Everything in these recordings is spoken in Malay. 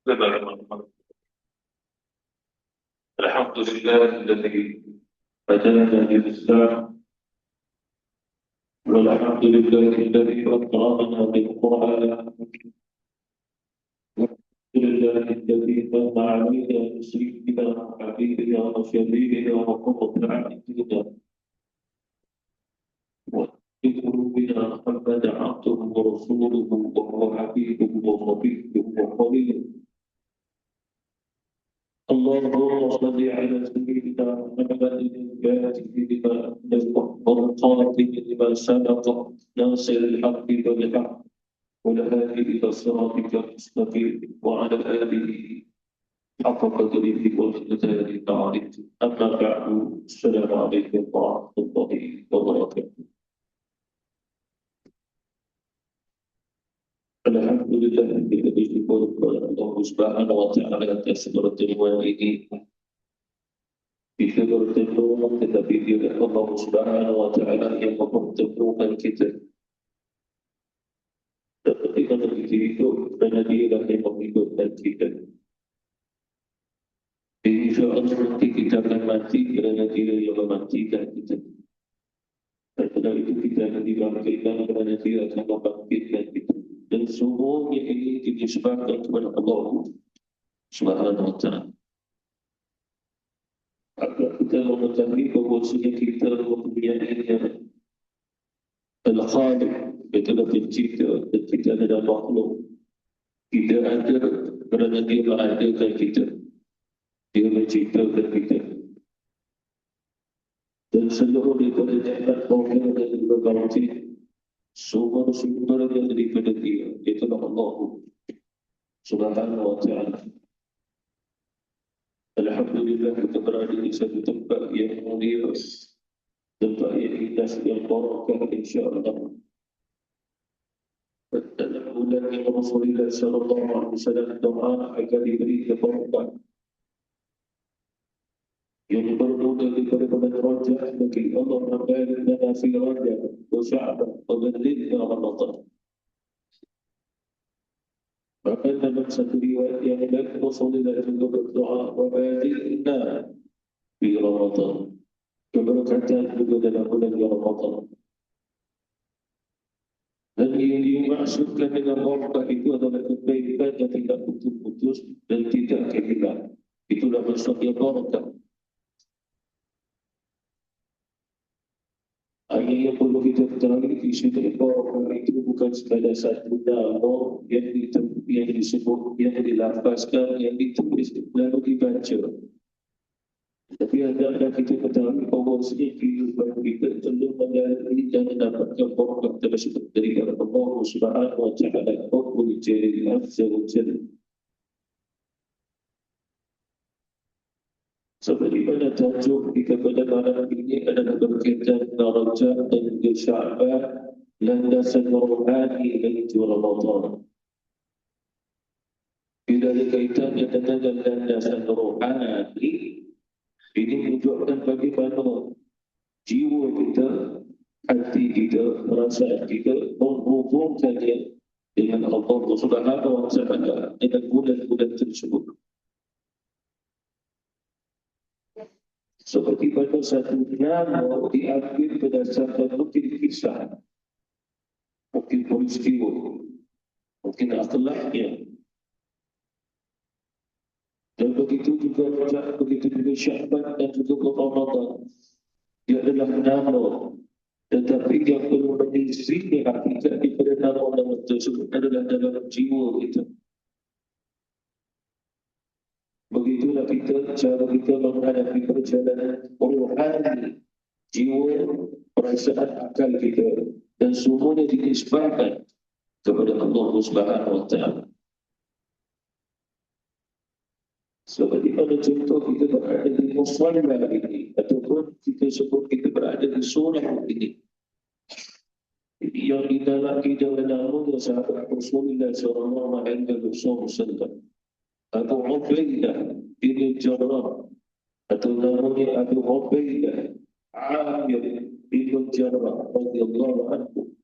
الحمد لله الذي هدانا للإسلام، والحمد لله الذي أكرمنا بالقرآن، والحمد لله الذي من علينا بسيدنا وحبيبنا وشفيعنا وقرة أعيننا وقلوبنا محمد عبده ورسوله وهو حبيبه وصفيه وخليله. اللهم صل على سيدنا محمد الفاتح لما أنزل والقاتل لما سبق ناصر الحق بالحق والهادي إلى صراطك المستقيم وعلى آله حق قدره ومقداره العظيم. أما بعد، السلام عليكم ورحمة الله وبركاته. Alhamdulillah kita bersyukur kepada Allah Subhanahu wa taala atas pertemuan ini. Kita bertemu tetapi dia Allah Subhanahu wa taala yang mempertemukan kita. Ketika kita hidup, karena dia lah yang menghidupkan kita. InsyaAllah nanti kita akan mati kerana dia yang mematikan kita. Setelah itu kita akan dibangkitkan kerana dia akan membangkitkan kita. Dan semuanya ini disebabkan kepada Allah Subhanahu wa taala. Agar kita mengetahui bahawasanya kita mempunyai Al-Khaliq, itulah pencipta, dan kita adalah makhluk. Tidak ada kerana dia mengadakan kita, dia menciptakan kita. Dan seluruh daripada nikmat Allah dan juga batin, sumber yang daripada dia, itulah Allah Subhanahu wa ta'ala. Alhamdulillah kita berada di satu tempat yang mulia, tempat yang indah, yang barakah, insyaAllah. Dalam bulan yang Rasulullah sallallahu alaihi wasallam doa agar diberi keberkatan yang bermula daripada bulan Rajab, bagi Allah membarik lana fi Rajab wa Sya'ban wa ballghna Ramadan. Bahkan dalam satu riwayat yang lain Rasulullah juga berdoa wa ballghna fi Ramadan, keberkatan juga dalam bulan Ramadan. Dan yang dimaksudkan dengan barakah itu adalah kebaikan yang tidak putus-putus dan tidak kehilangan. Itulah maksudnya barakah. Yang perlu kita ketahui di sini barakah itu bukan sekadar satu nama yang disebut, yang dilafazkan, yang ditulis lalu dibaca. Tapi hendaklah kita ketahui bahawa kehidupan kita perlu melalui dan mendapatkan barakah tersebut dari Allah Subhanahu wa taala. Rabbul Jalil Azza wa Jalla. Seperti pada tajuk kita pada malam ini adalah berkaitan dengan Rajab dan juga Sya'ban, landasan rohani menuju Ramadan. Bila ada kaitannya dengan landasan rohani, ini menunjukkan bagaimana jiwa kita, hati kita, perasaan kita menghubungkannya dengan Allah Subhanahu wa taala dengan bulan-bulan tersebut. Seperti pada satu nama diambil berdasarkan mungkin kisah, mungkin peristiwa, mungkin akhlaknya. Dan begitu juga Rajab, begitu juga Sya'ban dan juga Ramadan. Dia adalah nama, tetapi yang perlu mengisinya hakikat daripada nama-nama tersebut adalah dalam jiwa kita. Begitulah kita, cara kita menghadapi perjalanan rohani, jiwa, perasaan, akal kita, dan semuanya dinisbahkan kepada Allah Subhanahu wa taala. Seperti pada contoh kita berada di musalla ini, ataupun kita sebut kita berada di surah ini, yang di dalam nama sahabat Rasulullah sallallahu alaihi wasallam, Abu Ubaidah bin Jarrah, atau namanya Abu Ubaidah Amir bin Jarrah radhiyallahu anhu.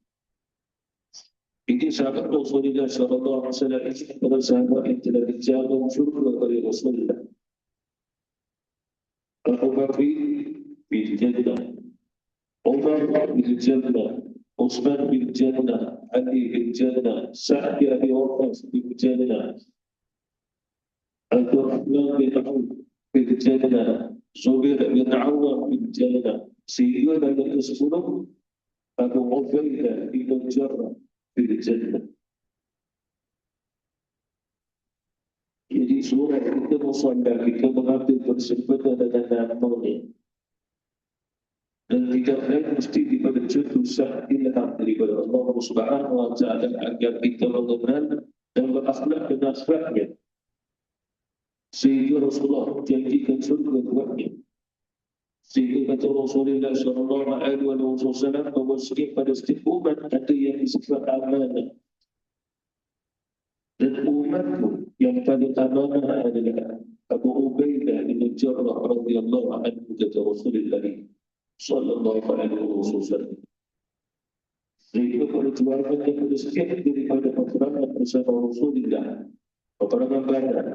Ini sahabat Rasulullah sallallahu alaihi wasallam adalah sahabat yang telah dijamin syurga oleh Rasulullah. Abu Bakr bil jannah, Umar bil jannah, Utsman bil jannah, Ali bil jannah, Sa'd bin Abi Waqqas bil jannah, Abdurrahman bin Auf bil jannah, Zubair bin Awwam bil jannah. Sehingga dari ke-10 Abu Ubaidah bin Jarrah bil jannah. Jadi surah kita musallah, kita mengambil bersempena dengan namanya. Dan tidak lain mesti daripada jurusan ilham daripada Allah Subhanahu wa Ta'ala agar kita mengenal dan berakhlak dengan akhlaknya. Sehingga Rasulullah janjikan surga buatnya. Sehingga kata Rasulullah sallallahu alaihi wasallam bahawa pada setiap umat ada yang disifat amanah. Dan umatku yang paling amanah adalah Abu Ubaidah bin Jarrah radhiyallahu anhu, kata Rasulullah sallallahu alaihi wasallam. Sehingga pada keluarga yang setiap daripada peperangan bersama Rasulullah, peperangan Badar,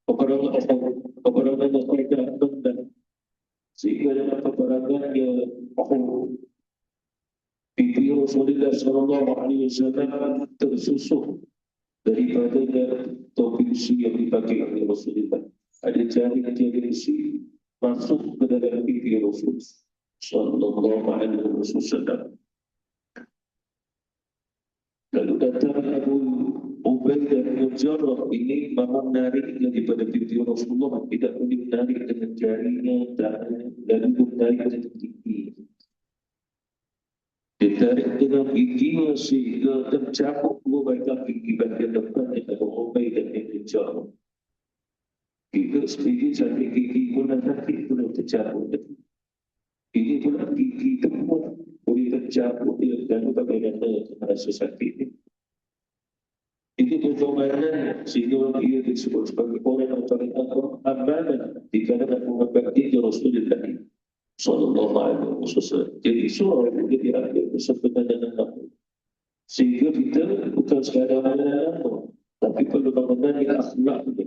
peperangan Uhud, peperangan Khandaq, sehingga dalam peperangan Uhud, pipi Rasulullah sallallahu alaihi wasallam tersusuh daripada topi besi yang dipakai oleh Rasulullah. Ada jari-jari besi masuk ke dalam pipi Rasulullah sallallahu alaihi wasallam. Lalu datang Abu Ubaidah bin Jarrah ini mahu menarik daripada pipi Rasulullah, tidak boleh menarik dengan jarinya, lalu menarik dengan gigi. Dia tarik dengan giginya sehingga tercabut dua batang gigi bahagian depan Abu Ubaidah bin Jarrah. Jika sedikit sampai gigi pun nanti pun tercabut. Ini pula gigi tempat boleh tercabut dan bagaimana merasa sakit. Itu perjuangan sehingga ia disebut sebagai orang yang paling amanah di kalangan umat baginda Rasulullah sallallahu alaihi wasallam. Jadi surah itu diambil bersama dengan nama. Sehingga kita bukan sekadar mengenal nama, tapi perlu mengenali akhlaknya.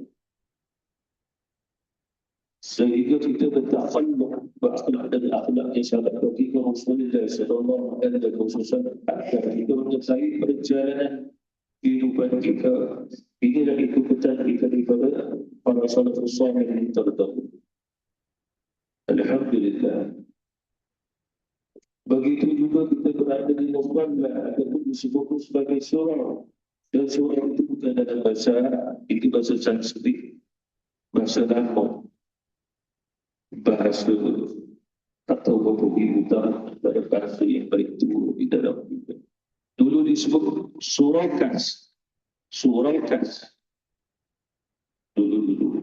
Sehingga kita bertakhluk berakhlak dan akhlaknya sahabat baginda Rasulullah sallallahu alaihi wasallam agar kita menyelesaikan perjalanan kehidupan kita. Inilah ikutan kita daripada para salafus salih yang terdahulu. Alhamdulillah. Begitu juga kita berada di Musallah ataupun disebut sebagai surah. Dan surah itu bukan dalam bahasa, itu bahasa Sanskrit, bahasa lama, bahasa atau berbudi buta pada bahasa yang paling tua di dalam kita. Dulu disebut surah Kas. Surah Kas. Dulu.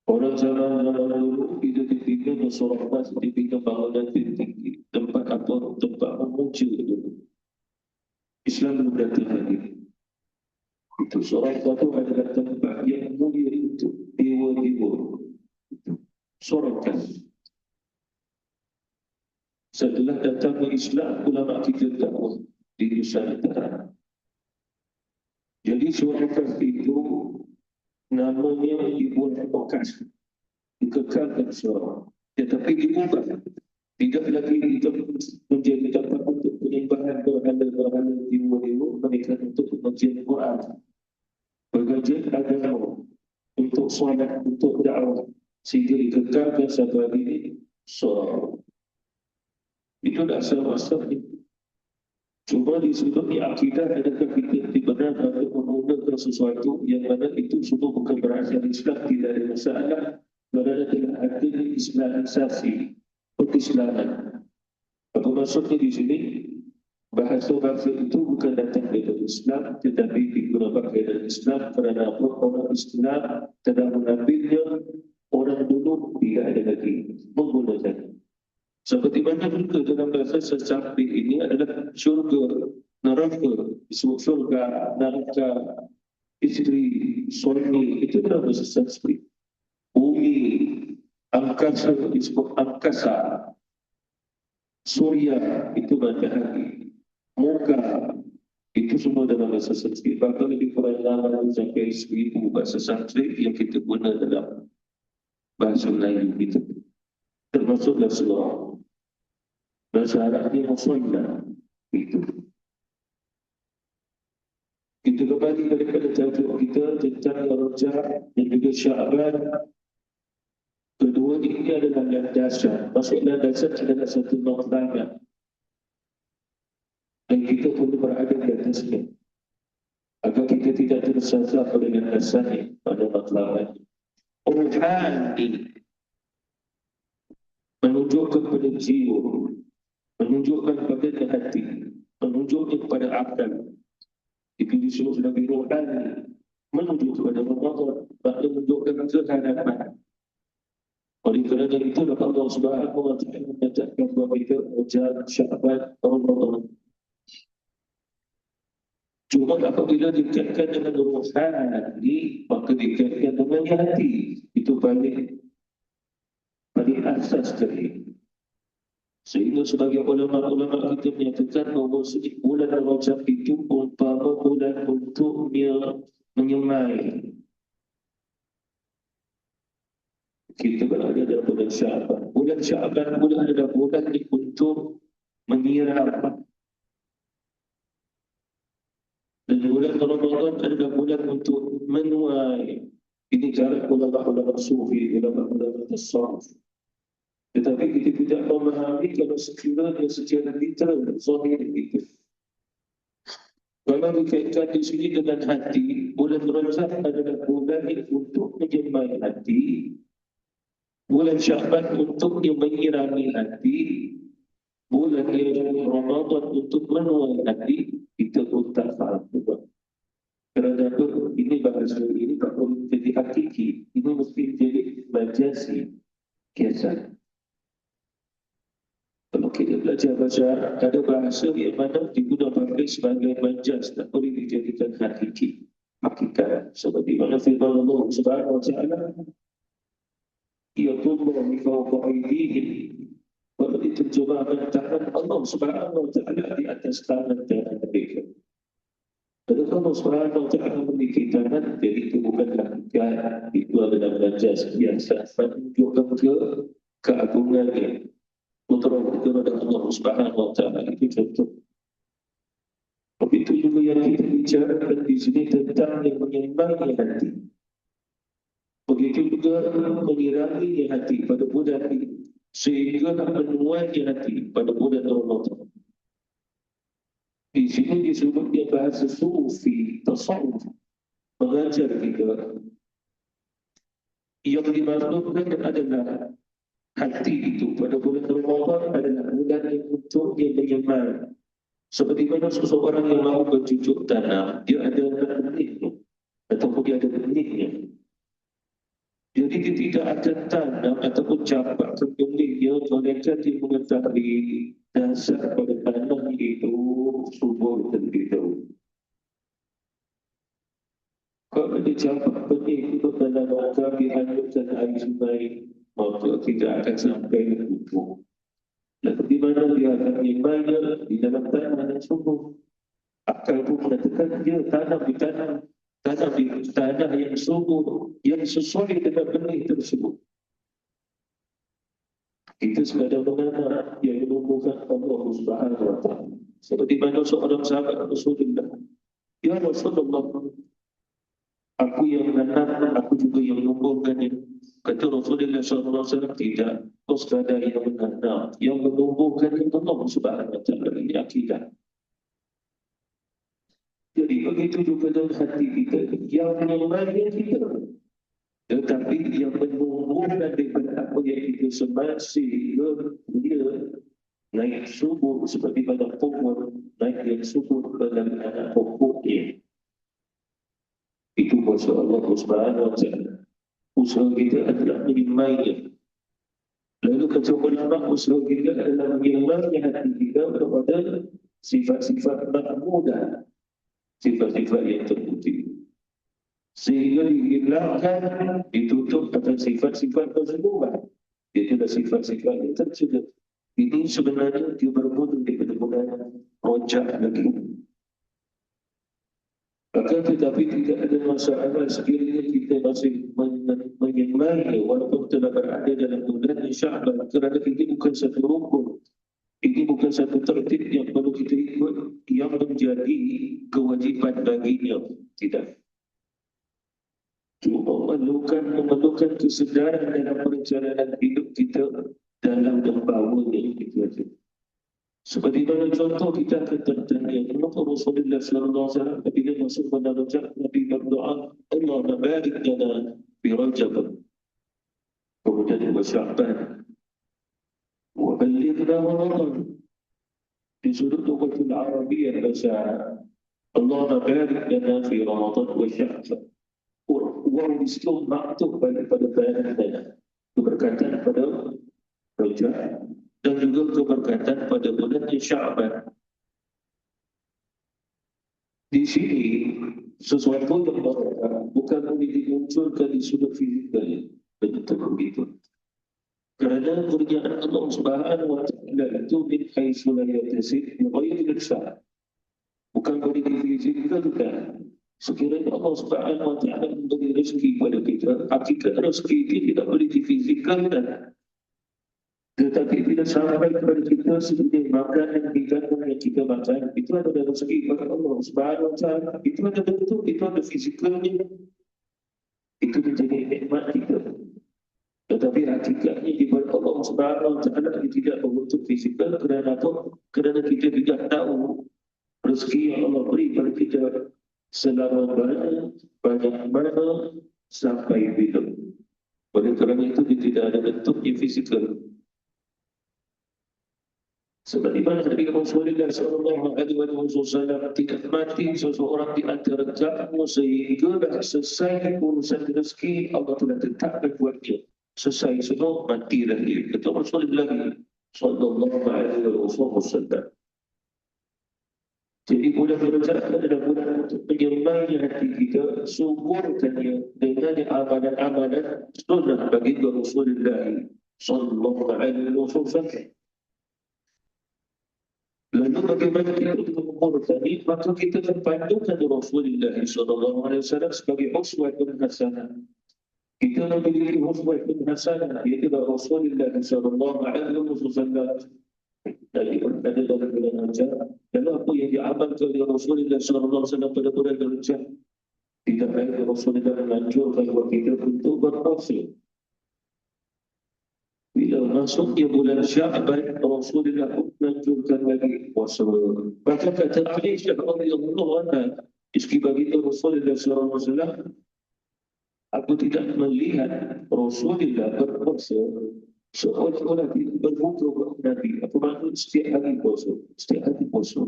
Orang zaman dulu kita dipindah surah Kas, dipindah bangunan tinggi. Tempat apa? Tempat memuja dulu. Islam belum datang lagi. Itu surah Kas itu adalah tempat yang mulia itu. Dewa-dewa. Surah Kas. Setelah datangnya Islam, ulama kita dakwah di Nusantara. Jadi surah Kas itu namanya Ibu Al-Qakas, dikekalkan surah. Tetapi diubah. Tidak lagi itu menjadi tempat untuk penyembahan berhala-berhala dewa-dewa, mereka untuk pengajian Quran, pengajian agama, untuk solat, untuk dakwah, sehingga dikekalkan sebagai surah. Itu dasar masalahnya. Cuma di sudut akidah adakah kita dibenarkan untuk menggunakan sesuatu yang mana itu semua bukan berasal Islam, tidak ada masalah. Berada dalam adanya Islamisasi, keislaman. Apa maksudnya di sini? Bahasa-bahasa itu bukan datang dari Islam, tetapi digunakan dari Islam kerana orang Islam telah mengambilnya, orang dulu tidak ada lagi menggunakan. Seperti mana juga dalam bahasa Sanskrit ini adalah syurga, neraka, disebut syurga, neraka, isteri, suami, itu dalam bahasa Sanskrit. Bumi, angkasa, disebut angkasa, surya, itu matahari, muka, Itu semua dalam bahasa Sanskrit. Bahkan lebih kurang 8 sampai 1000 bahasa Sanskrit yang kita guna dalam bahasa Melayu kita. Termasuklah surah. Bahasa Arabnya Musallah. Itu. Kita kembali daripada tajuk kita tentang Rajab dan juga Sya'ban. Kedua ini adalah landasan. Maksudnya landasan adalah satu maknanya. Dan kita perlu berada di atasnya. Agar kita tidak tersasar pada landasannya, pada maknanya. Ruhani menunjukkan pada jiwa, menunjukkan pada hati, menunjukkan kepada akal. Itu disebut sebagai rohani, menuju kepada Ramadan, bahkan menunjukkan kehadapan. Oleh kerana itu, Allah Subhanahu wa Ta'ala menyatakan bahawa kita Rajab, Sya'ban, Ramadan. Cuma apabila dikaitkan dengan rohani, maka dikaitkan dengan hati. Itu paling asas tadi. Sehingga sebagai ulama-ulama kita menyatakan bahawa bulan Rajab itu umpama bulan untuk menyemai. Kita berada dalam bulan Sya'ban. Bulan Sya'ban adalah bulan untuk menyiram. Dan bulan Ramadan adalah bulan untuk menuai. Ini cara ulama-ulama sufi, ulama-ulama tasawuf. Tetapi kita tidak memahami kalau sekiranya secara literal, zahir itu. Kalau dikaitkan di sini dengan hati, bulan Rajab adalah bulan untuk menyemai hati, bulan Sya'ban untuk menyirami hati, bulan Ramadan untuk menuai hati. Kita pun tak faham juga. Kerana ini bahasa ini tak perlu jadi hakiki, ini mesti jadi majasi, kiasan. Kalau kita belajar bahasa Arab, ada bahasa yang mana digunakan sebagai majas, tak boleh dijadikan hakiki, hakikat. Seperti mana firman Allah Subhanahu wa Ta'ala, yatullah bi fawqa aydihim. Kalau diterjemahkan tangan Allah Subhanahu wa Ta'ala di atas tangan mereka. Kalau Allah Subhanahu wa Ta'ala memiliki tangan, jadi itu bukan hakikat, itu adalah majas biasa, menunjukkan keagungannya. Putra kepada Allah Subhanahu wa Ta'ala, itu contoh. Begitu juga yang kita bicarakan di sini tentang yang menyeimbangkan hati. Begitu juga menyirami hati pada bulan ini, sehingga menuai hati pada bulan Ramadan. Di sini disebutnya bahasa sufi, tasawuf, mengajar kita. Yang dimaksudkan adalah hati itu pada bulan Ramadan adalah bulan yang untuk dia menyemai. Seperti mana seseorang yang mahu bercucuk tanam, dia ada benihnya ataupun dia ada benihnya. Jadi dia tidak akan tanam ataupun campak ke benihnya, melainkan dia mengetahui dasar pada tanam itu subur terlebih dahulu. Kalau dia campak benih itu dalam rangka dihanyutkan air sungai, maka tidak akan sampai ke ujung. Dan di mana dia akan menyembahnya di dalam tanah yang sungguh. Akal pun mengatakan dia tanam di tanah yang sungguh, yang sesuai dengan benih tersebut. Itu sebagaimana yang menumbuhkan Allah Subhanahu wa Ta'ala. Seperti mana seorang sahabat Rasulullah, ya Rasulullah, aku yang menanam, aku juga yang menumbuhkannya. Kata Rasulullah SAW, tidak. Kau sekadar yang menanam, yang menumbuhkan itu Allah Subhanahu wa Ta'ala. Ini akidah. Jadi begitu juga dalam hati kita, yang menyemainya kita. Tetapi yang menumbuhkan daripada apa yang kita semai, sehingga dia naik subur seperti pada pokok, naik yang subur dalam anak pokoknya. Itu kuasa Allah Subhanahu wa Ta'ala. Usaha kita adalah menyemainya. Lalu kata ulama, usaha kita adalah menyemainya hati kita kepada sifat-sifat mahmudah, sifat-sifat yang terpuji. Sehingga dihilangkan, ditutup atas sifat-sifat tersebut. Itu adalah sifat-sifat yang tercegah. Ini sebenarnya dia bermula daripada bulan Rajab lagi. Akan tetapi tidak ada masalah sekiranya kita masih menyembahnya walaupun telah berada dalam bulan Sya'ban, kerana ini bukan satu rukun, ini bukan satu tertib yang perlu kita ikut yang menjadi kewajipan baginya. Tidak. Cuma memerlukan kesedaran dalam perjalanan hidup kita dalam dan bawanya itu saja. Seperti mana contoh kita akan tertanya, kenapa Rasulullah SAW ketika masuk pada Rajab, Nabi berdoa, Allah barik lana fi Rajab, kemudian wa Sya'ban, wa ballighna Ramadan. Di sudut Lugatul Arabiyyah bahasa Allah barik lana fi Ramadan wa Sya'ban. Wa Islam maktub pada bayanan keberkatan pada Rajab dan juga keberkatan pada bulan Sya'ban. Di sini sesuatu yang bukan boleh dimunculkan di sudut fizikal, betul begitu. Kerana kurniaan Allah Subhanahu wa Ta'ala itu min haitsu la yatasib bi ghairi ihsan. Bukan boleh difizikalkan. Sekiranya Allah Subhanahu wa Ta'ala memberi rezeki kepada kita, hakikat rezeki itu tidak boleh difizikalkan. Tetapi bila sampai kepada kita seperti makanan yang kita makan, itu adalah rezeki kepada Allah Subhanahu wa Ta'ala. Itu ada bentuk, itu ada fizikalnya. Itu menjadi nikmat kita. Tetapi hakikatnya di bawah Allah Subhanahu wa Ta'ala tidak berbentuk fizikal. Kerana apa? Kerana kita tidak tahu rezeki yang Allah beri kepada kita selama mana, banyak mana, sampai bila. Oleh kerana itu dia tidak ada bentuknya fizikal. Seperti mana Nabi Rasulullah SAW tidak mati seseorang di antara kamu sehingga dah selesai urusan rezeki Allah telah tetapkan buat dia. Selesai semua, mati dah dia. Kata Rasulullah SAW. Jadi bulan Rajab adalah bulan untuk menyembahnya hati kita, suburkannya dengan amalan-amalan sunnah bagi Rasulullah SAW. Lalu bagaimana kita untuk mengumpulkan ini? Maka kita terpandukan Rasulullah SAW sebagai uswatun hasanah. Kita memiliki uswatun hasanah, iaitu Rasulullah SAW. Dari berada dalam bulan Rajab, lalu apa yang diamalkan oleh Rasulullah SAW pada bulan Rajab? Tidak baik Rasulullah menganjurkan buat kita untuk berpuasa. Bila masuknya bulan Sya'ban, Rasulullah menganjurkan lagi puasa. Bahkan kata Aisyah radhiyallahu anha, isteri baginda Rasulullah SAW, aku tidak melihat Rasulullah berpuasa seolah-olah tidak berbuka kepada Nabi. Apa maksud setiap hari puasa? Setiap hari puasa.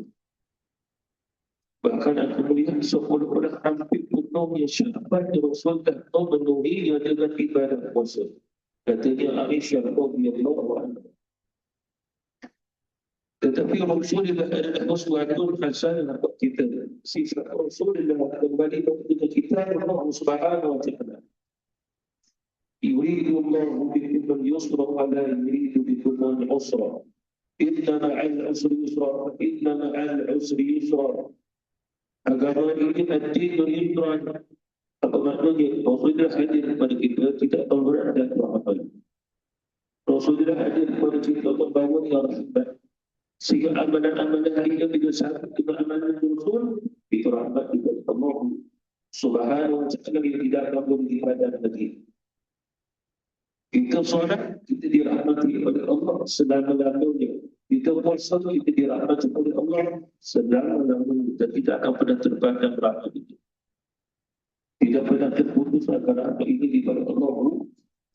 Bahkan aku melihat seolah-olah hampir penuhnya Sya'ban Rasulullah memenuhinya dengan ibadah puasa. Katanya Aisyah radhiyallahu anha. Tetapi Rasulullah adalah uswatun hasanah bagi kita. Sifat Rasulullah kembali kepada kita Allah Subhanahu wa Ta'ala. Yuridu Allahu bikum al-yusra wa la yuridu bikum al-usra. Inna ma'al usri yusra, inna ma'al usri yusra. Agama ini ad-din yusra. Apa maknanya? Rasulullah hadir kepada kita tidak memberat dan beramal. Rasulullah hadir kepada kita membawa yang rahmat. Sehingga amalan-amalan kita bila sampai ke amalan Rasul, itu rahmat kepada Allah Subhanahu wa Ta'ala yang tidak akan boleh ibadah lagi. Kita solat, kita dirahmati oleh Allah selama-lamanya. Kita puasa, kita dirahmati oleh Allah selama-lamanya. Dan tidak akan pernah terpandang rahmat itu. Tidak pernah terputus antara apa ini di bawah Allah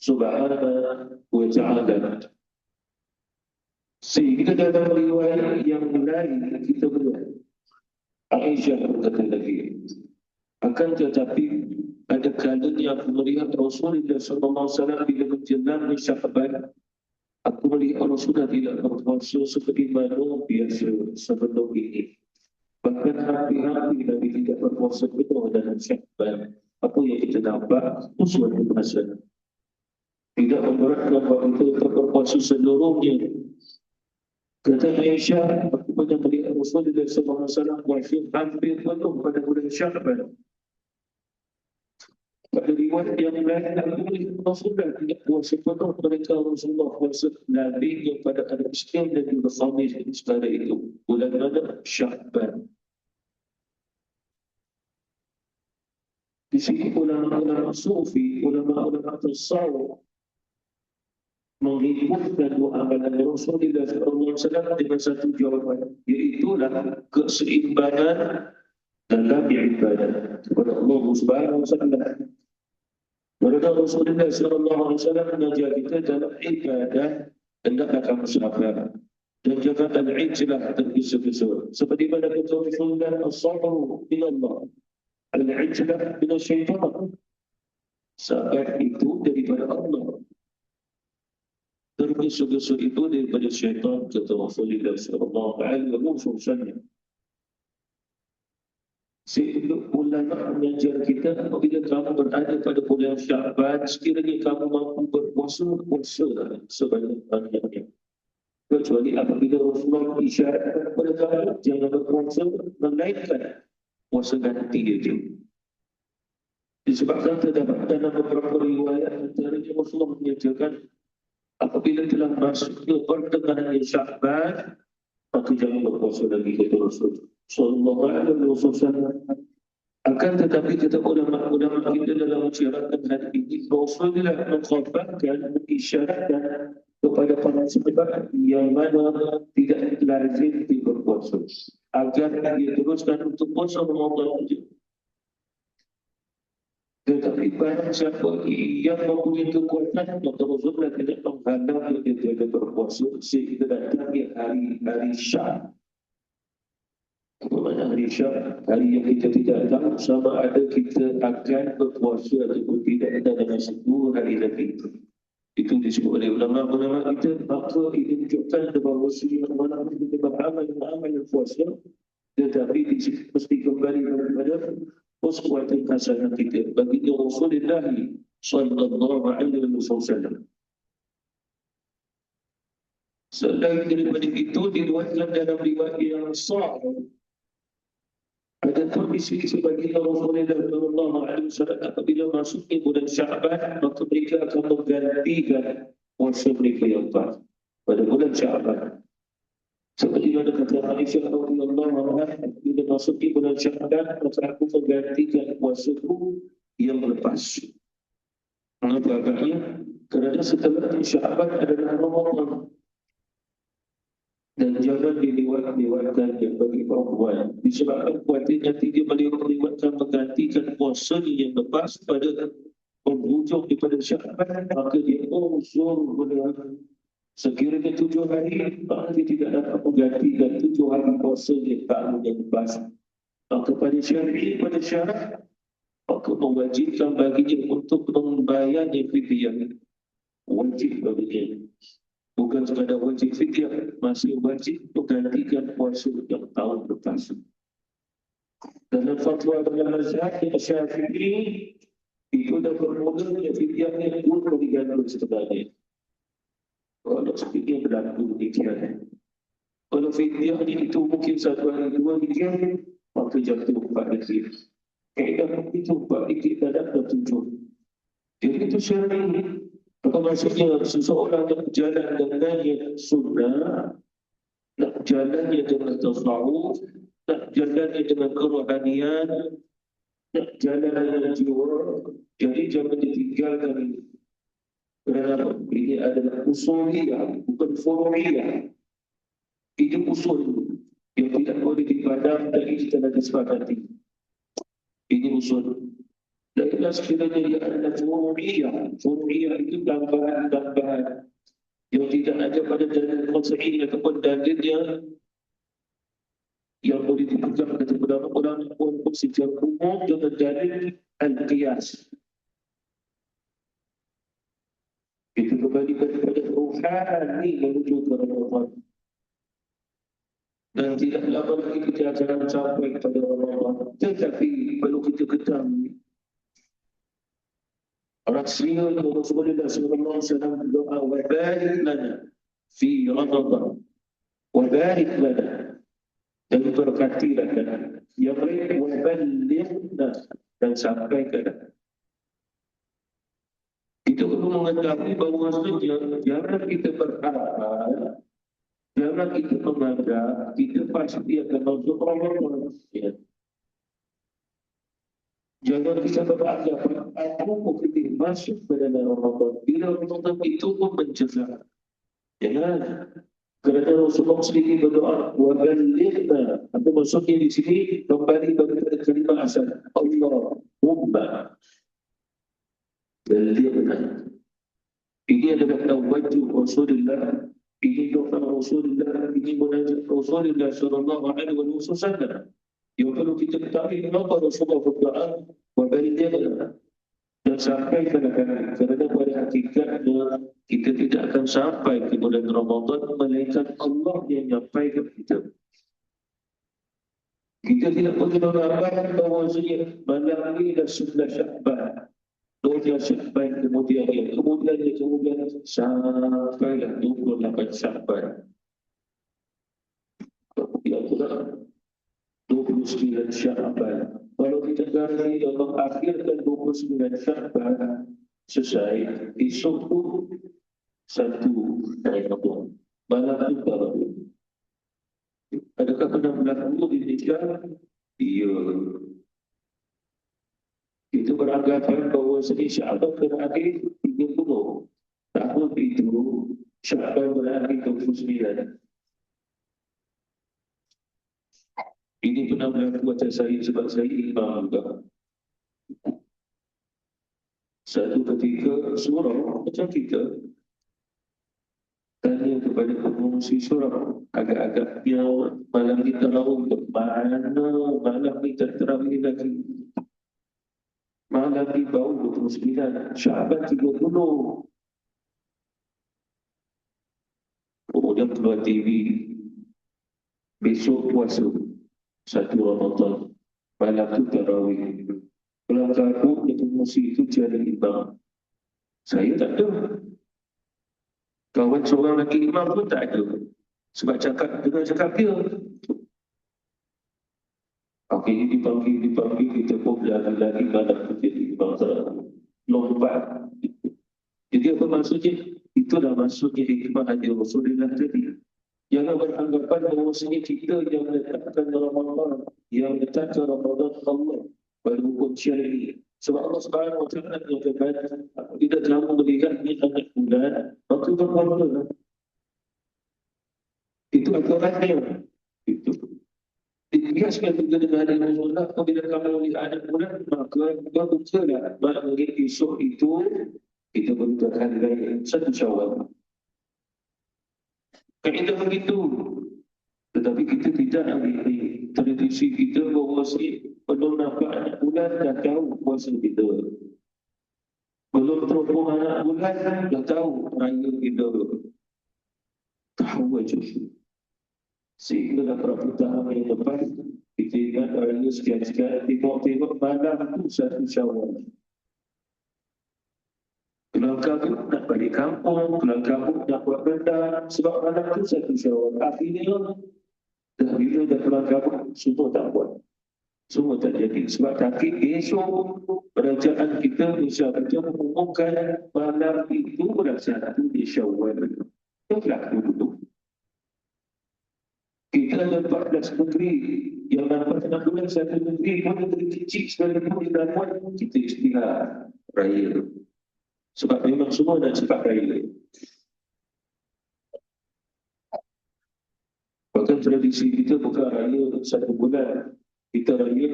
Subhanahu wa Ta'ala. Sehingga dalam riwayat yang lain kita melihat Aisyah berkata lagi, akan tetapi ada kalanya aku melihat Rasulullah SAW bila menjelang Sya'ban, aku melihat Rasulullah tidak berpuasa seperti mana biasa sebelum ini. Bahkan hari-hari Nabi tidak berpuasa penuh dalam Sya'ban. Apa yang kita nampak? Uswatun hasanah. Tidak memberatkan bagi kita untuk berpuasa seluruhnya. Kata Aisyah, aku banyak melihat Rasulullah SAW puasa hampir penuh pada bulan Sya'ban. Pada riwayat yang lain, Rasulullah tidak puasa penuh, mereka Rasulullah puasa Nabi pada hari Isnin dan juga Khamis sekali itu. Bulan mana? Sya'ban. Di sini ulama-ulama Sufi, ulama-ulama tasawuf menghimpunkan dua amalan Rasulullah SAW dengan satu jawaban, iaitulah keseimbangan dalam ibadah kepada Allah Subhanahu Wa Taala. Berada Rasulullah SAW mengajar kita dalam ibadah hendaklah kamu sabar dan jaga al-ijlah tergesa-gesa. Seperti mana kata Rasulullah, as-sabru min Allah, al-ijlah min syaitan. Sabar itu daripada Allah, tergesa-gesa itu daripada syaitan, kata Rasulullah SAW. Sehingga ulama mengajar kita, apabila kamu berada pada bulan Sya'ban, sekiranya kamu mampu berpuasa, puasalah sebanyak-banyaknya. Kecuali apabila Rasulullah isyaratkan kepada kamu, jangan berpuasa, melainkan puasa ganti saja. Disebabkan terdapat dalam beberapa riwayat, antaranya Rasulullah menyatakan, apabila telah masuk ke pertengahan Sya'ban, maka jangan berpuasa lagi, kata Rasul Sallallahu Alaihi Wasallam. Akan tetapi kata ulama-ulama kita dalam mensyarahkan hadis ini, Rasulullah mengkhabarkan, mengisyaratkan kepada para sahabat yang mana tidak lazim berpuasa, agar dia teruskan untuk puasa Ramadan saja. Tetapi barang siapa yang mempunyai kekuatan, maka Rasulullah tidak menghalang dia tidak berpuasa sehingga datangnya hari Sya'ban. Apa makna hari Sya'ban? Hari yang kita tidak tahu sama ada kita akan berpuasa ataupun tidak dalam 10 hari lagi. Itu disebut oleh ulama-ulama kita. Maka ini menunjukkan bahawa yang mana kita beramal puasa, tetapi mesti kembali kepada uswatun hasanah kita bagi Rasulullah sallallahu alaihi wasallam. Selain daripada itu, diriwayatkan dalam riwayat yang sahih, ada kondisi sebagai Rasulullah sallallahu alaihi wasallam apabila masuknya bulan Sya'ban, maka mereka akan menggantikan puasa mereka yang pas pada bulan Sya'ban. Seperti mana kata Aisyah radhiyallahu anha, bila masuknya bulan Sya'ban, maka aku menggantikan puasaku yang lepas. Mengapa agaknya? Kerana setelah Sya'ban adalah Ramadan. Dan jangan diliwatkan bagi perempuan. Disebabkan kuatir nanti dia meliwatkan menggantikan puasa yang lepas pada penghujung daripada Sya'ban, maka dia uzur boleh. Sekiranya 7 hari, maka dia tidak dapat menggantikan 7 hari puasa yang tak yang lepas. Maka pada syarat, maka mewajibkan baginya untuk membayar yang fidyah. Wajib baginya. Bukan sekadar wajib fidyah, masih wajib menggantikan puasa yang tahun lepas. Dalam fatwa dalam mazhab Syafi'i, itu dah bermula yang fidyahnya pun digantung sebenarnya. Kalau fidyah berlaku demikian. Kalau fidyahnya itu mungkin 1 hari 2 hari, maka jatuh 4 hari. Kaedah itu 4 hari tak ada 7. Jadi itu Syafi'i. Apa maksudnya seseorang yang berjalan dengan yang sunnah, nak jalannya dengan tasawuf, nak jalannya dengan kerohanian, nak jalan dengan jiwa, jadi jangan ditinggalkan ini. Kerana ini adalah usuliyah, bukan formiyah. Ini usul yang tidak boleh dipandang dan kita nak disepakati. Ini usul. Dan sekiranya dia adalah fur'iyah. Fur'iyah itu tambahan-tambahan yang tidak ada pada dalil qat'i ataupun dalilnya yang boleh dipegang kata ulama-ulama untuk secara umum dengan dalil al-qiyas. Itu kembali kepada ruhani menuju ke Ramadan. Dan tidak lama lagi kita akan sampai kepada Ramadan. Tetapi perlu kita ketahui, Rasulullah Rasulullah sallallahu alaihi wasallam berdoa, wa barik lana fi Ramadan, wa barik lana. dan berkatilah dan yang lain waballighna dan sampaikan. Kita perlu mengetahui bahawa jangan kita berharap, jangan kita menganggap kita pasti akan masuk Ramadan. Ya. Jangan kita beranggap aku boleh masuk ke dalam Ramadan. Bila Ramadan itu pun mencegah. Jangan. Kerana Rasulullah sendiri berdoa waballighna. Apa maksudnya di sini kembali kepada kalimah asal Allahumma ballighna. Ini adalah tawajjuh Rasulullah, ini doa Rasulullah, ini munajat Rasulullah sallallahu alaihi wasallam. Yang perlu kita ketahui kenapa Rasulullah berdoa waballighna dan sampai kadang-kadang, kerana pada hakikatnya kita tidak akan sampai ke bulan Ramadan melainkan Allah yang menyampaikan kita. Kita tidak boleh mengabaikan bahawasanya malam ini dah 11 Syakban. 12 Syakban kemudian sampailah 28 Syakban. Kemudian pula 29 Syakban. Kalau kita gali Allah akhirkan 29 Syakban selesai, esok tu satu Ramadan. Malam tu baru. Adakah pernah berlaku di Indonesia? Ya. Kita beranggapan bahawa Syakban berakhir 30. Tahun itu Syakban berakhir 29. Ini pernah berlaku atas saya sebab saya imam juga. Satu ketika surau macam kita tanya kepada pengungsi surau, agak-agaknya malam ni tarawih ke mana, malam ni tarawih lagi. Malam ni baru 29, Syakban 30. Kemudian keluar TV, besok puasa 1 Ramadan, malam tu tarawih. Kalau kabut di pengungsi itu tiada imam. Saya tak ada. Kawan seorang lagi imam pun tak ada. Sebab dengan cakap dia. Okey, dipanggil, kita pun lari-lari malam tu jadi imam tarawih. Lompat. Jadi apa maksudnya? Itulah maksudnya hikmah hadis Rasulullah tadi. Jangan beranggapan bahawasanya kita yang letakkan Ramadan, yang letakkan Ramadan Allah berhukum syar'i. Sebab Allah Subhanahu wa taala mengatakan, apabila kamu melihat ni anak bulan, maka berpuasa. Itu aturannya. Itu. Dibiaskan juga dengan hari Rasulullah, apabila kamu melihat anak bulan, maka berpuasalah. Maknanya esok itu kita berbuka hari raya 1 Syawal. Kaedah begitu. Tetapi kita tidak ambil tradisi kita bahawa belum nampak anak bulan dah tahu puasa kita. Belum terhubung anak bulan dah tahu raya kita. Tahu aja. Sehingga dah berapa tahun yang lepas kita ingat raya sekian-sekian, tengok-tengok malam tu 1 Syawal. Keluar kabut nak balik kampung, keluar kabut nak buat benda, sebab malam tu 1 Syawal. Akhirnya bila dah keluar kabut, semua tak buat. Semua tak jadi. Sebab takut esok kerajaan kita bisa mengumumkan malam itu berasa 1 Syawal. Itu berlaku dulu. Kita ada 14 negeri. Yang dapat 6 bulan 1 negeri pun negeri kecil sekalipun kita buat, kita istirahat raya. Sebab memang semua nak cepat raya. Bahkan tradisi kita bukan raya 1 bulan. Kita raya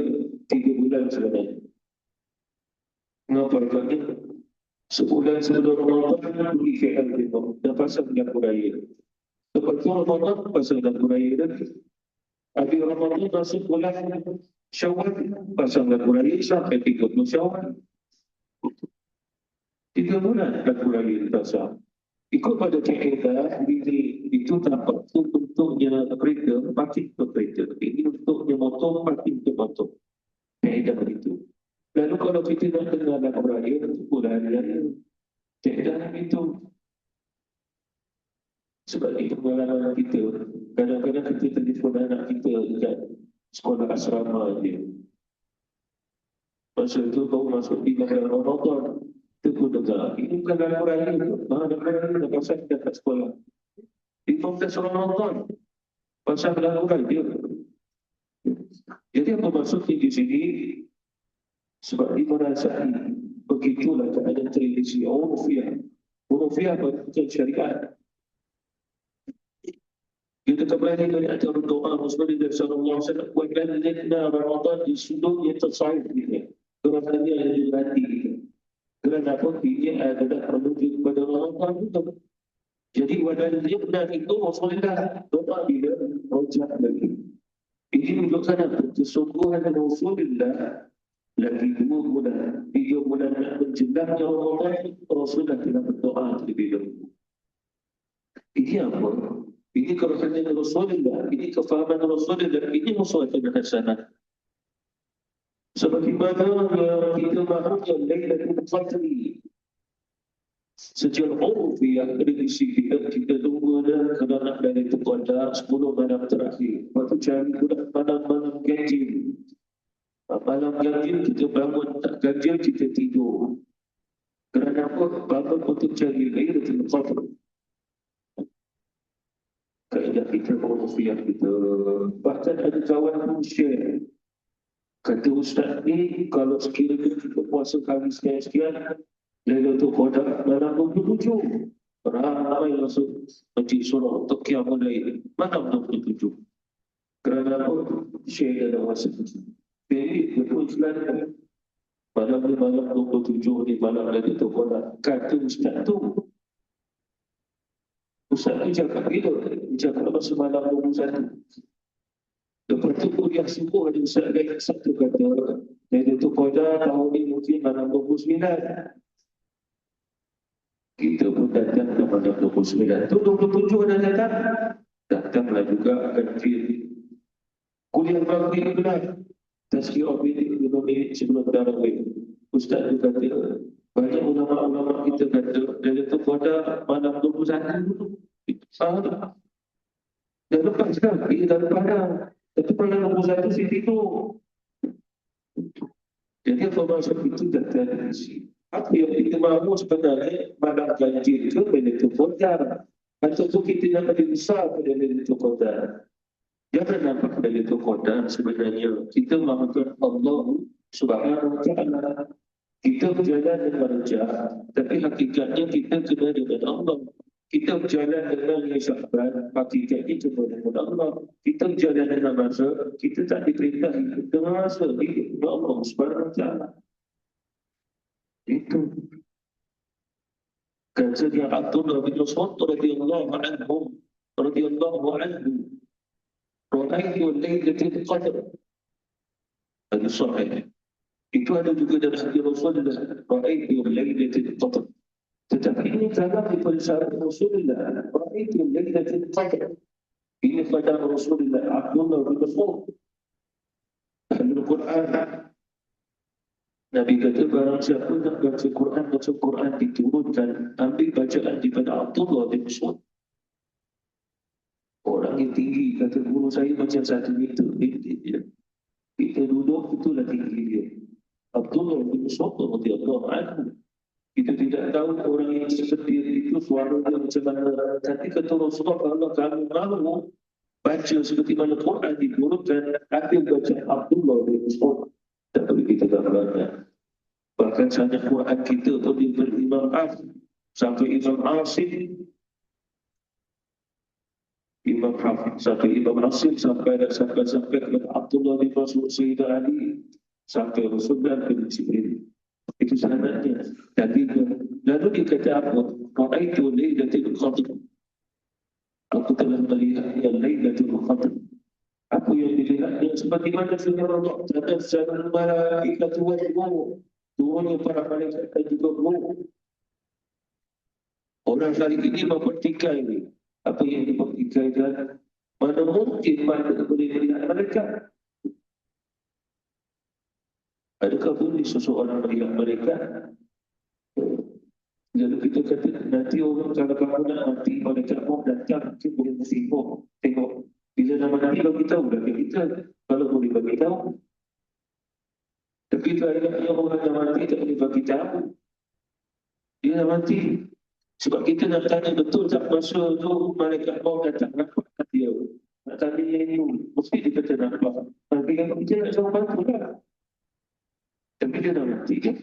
3 bulan sebenarnya. Mengapa? Kerana sebulan sebelum Ramadan pergi KL tengok dan pasang lagu raya. Lepas tu Ramadan pasang lagu raya lagi. Habis Ramadan masuk bulan Syawal pasang lagu raya sampai 30 Syawal. 3 bulan lagu raya pasang. Ikut pada kaedah ini itu tampak untuknya kereta parking untuk kereta. Ini untuknya motor parking untuk motor. Kaedah begitu. Lalu kalau kita nak dengar lagu raya, itu bulan raya. Kaedah itu. Sebab itu pengalaman kita. Kadang-kadang kita telefon anak kita dekat sekolah asrama dia. Masa itu baru masuk di dalam Ramadan. Kita pun dengar, ini bukan dalam raya tu. Dalam raya dah pasal kita kat sekolah. Di Kontes Ramadan. Pasal dalam raya. Jadi apa maksudnya di sini? Sebab dia merasai begitulah keadaan tradisi Urufiah. Urufiah bukan syariat. Kita kembali dari acara doa Rasulullah SAW Wa'lan lina Ramadan di sudut yang tersahih ini. Kerana dia ada di hati kita. Kerana apa? Dia adalah menuju kepada Ramadan itu. Jadi wa'lan lina itu Rasulullah doa bila rojak lagi. Ini menunjukkan apa? Kesungguhan Rasulullah lagi 2 bulan, 3 bulan menjelang Ramadan, Rasulullah telah berdoa terlebih dahulu. Ini apa? Ini kerohanian Rasulullah, ini kefahaman Rasulullah, ini musuhatan hasanah. Sebagaimana kita mahu yang Lailatul Qadri. Secara Urufiah prediksi kita tunggu dah kerana Lailatul Qadar 10 malam terakhir. Waktu cari pula malam-malam ganjil. Malam ganjil kita bangun, tak ganjil kita tidur. Kerana apa? Bangun untuk cari Lailatul Qadar. Kaedah kita Urufiah kita. Bahkan ada kawan pun share. Kata Ustaz ni, kalau sekiranya kita puasa kali sekian-sekian, Lailatul Qadar malam 27. Ramai masuk Masjid Surah untuk Qiyamul Lail malam 27. Kerana apa? Share dalam masa itu. Jadi, betul Islam malam 27 ni malam Lailatul Qadar. Kata Ustaz tu, Ustaz ni cakap gitu, cakap masa malam 21. Lepas tu pun yang sibuk ada Ustaz lain satu kata, Lailatul Qadar tahun ni mungkin malam 29. Kita pun datang ke malam 29. Tu 27 dah datang. Datanglah juga ganjil. Kuliah pagi benar. Tazkirah bidik 5 minit sebelum tarawih. Ustaz tu kata, banyak ulama-ulama kita kata, Lailatul Qadar malam 21 dulu. Dah lepas kan? Dah lepas dah. Tapi malam 21 saya tidur. Jadi apa maksud itu dah tradisi. Apa yang kita mahu sebenarnya malam ganjil itu Lailatul Qadar. Ataupun kita yang lebih besar pada Lailatul Qadar. Jangan nampak Lailatul Qadar sebenarnya kita mahukan Allah Subhanahu wa Ta'ala. Kita berjalan dengan jahat, tapi hakikatnya kita kena dengan Allah. Kita berjalan dengan syahban, hakikatnya kena dengan Allah. Kita berjalan dengan masa, kita tak diperintah hidup dengan masa, hidup dengan Allah Subhanahu wa Ta'ala. Itu. Kata dia Abdullah bin Mas'ud radhiyallahu anhu, Ra'aitu Lailatul Qadar. Hadis sahih. Itu ada juga dalam hadis Rasulullah, Ra'aitu Lailatul Qadar. Tetapi ini kalam daripada sahabat Rasulullah, Ra'aitu Lailatul Qadar. Ini pada Rasulullah Abdullah bin Mas'ud. Dalam Al-Quran, Nabi kata barang siapa nak baca Quran diturunkan, ambil bacaan daripada Abdullah bin Mas'ud. Orang yang tinggi, kata guru saya macam 1 meter. Kita duduk, itulah tinggi dia. Abdullah bin Mas'ud radhiyallahu anhu. Kita tidak tahu orang yang seperti itu suara dia macam mana. Tapi kata Rasulullah, kalau kamu mahu baca seperti mana Quran diturunkan, ambil bacaan Abdullah bin Mas'ud. Tak boleh kita gambarkan. Bahkan sahaja Quran kita pun diberi Imam Asim sampai Imam Asim, Imam Hafiz sampai Imam Asim sampai kepada Abdullah bin Mas'ud, Sayyidah Ali sampai Rasulullah bin Jibril. Itu sanadnya. Lalu dikata apa? Ra'aitu Lailatul Qadar. Aku telah melihat yang Lailatul Qadar. Apa yang dilihatnya seperti mana firman Allah, tanazzalu malaikatu wal-ruh. Turunnya para malaikat dan juga ruh. Orang kali ini mempertikai ini. Apa yang dipertikai dan mana mungkin mana boleh melihat mereka? Adakah boleh seseorang melihat mereka? Lalu kita kata nanti orang kalau kamu nak mati, malaikat maut datang, kita boleh tengok. Bila nama Nabi bagi tahu dah kita, kalau boleh bagi tahu. Tapi kalau orang dah mati tak boleh bagi tahu, dia dah mati. Sebab kita nak tanya betul tak masa tu malaikat maut datang, nampak tak dia? Nak tanya yang ini, mesti dia kata nampak. Tapi kalau kita nak jawab tu lah. Tapi dia dah mati kan?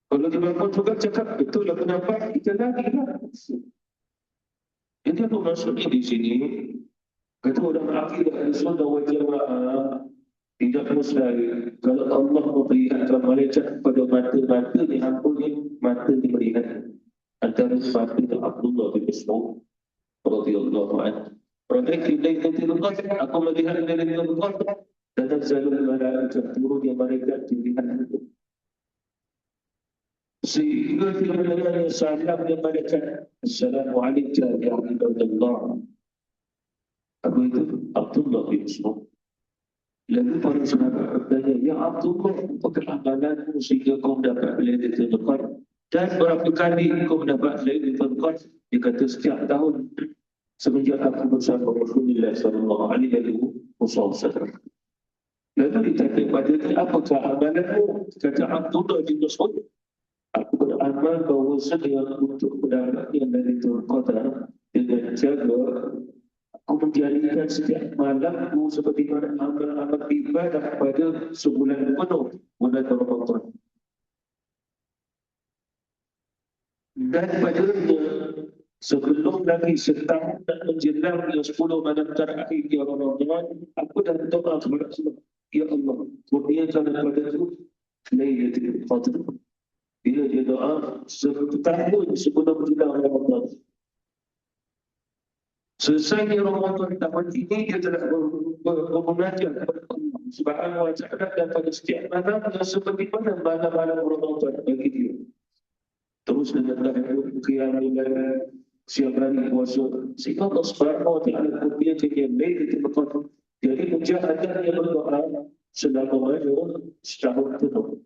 Kalau dia bangun juga cakap betul lah kenapa kita lagi lah. Jadi apa maksudnya di sini? Kata orang akidah Ahlussunnah wal Jamaah tidak mustahil kalau Allah memperlihatkan malaikat pada mata-mata ni ampunnya mata ni melihat antara mata dan Abdullah bin Mas'ud radhiyallahu anhu. Ra'aitu lailatul qadr, aku melihat lailatul qadr dan tazalul malaikat turun yang malaikat dilihat itu. Sehingga dia mendengar salam yang malaikat, Assalamualaikum ya Abdullah. Apa itu? Abdullah bin Mas'ud. Lalu para sahabat bertanya, ya Abdullah, apakah amalanmu sehingga kau dapat Lailatul Qadar? Dan berapa kali kau dapat Lailatul Qadar? Dia kata setiap tahun semenjak aku bersama Rasulullah sallallahu alaihi wasallam. Lalu ditanya pada dia, apakah amalanmu? Kata Abdullah bin Mas'ud, aku beramal bahawasanya untuk mendapatkan Lailatul Qadar dengan jaga aku menjadikan setiap malamku seperti mana amal-amal ibadah pada sebulan penuh bulan Ramadan. Dan padanya sebelum lagi setahun dan menjelang 10 malam terakhir di Ramadan, aku dah berdoa kepada Allah, ya Allah, kurniakan kepadaku Lailatul Qadar. Bila dia doa setahun sebelum menjelang Ramadan. Selesai Ramadan tahun ini dia telah bermunajat kepada Allah Subhanahu wa ta'ala dan pada setiap malam seperti mana malam-malam Ramadan bagi dia. Terus dengan tahun qiyamul lail, siang hari puasa. Sehingga Allah Subhanahu wa ta'ala kurniakan yang Lailatul Qadar. Jadi mujahadah yang berdoa selama setahun penuh.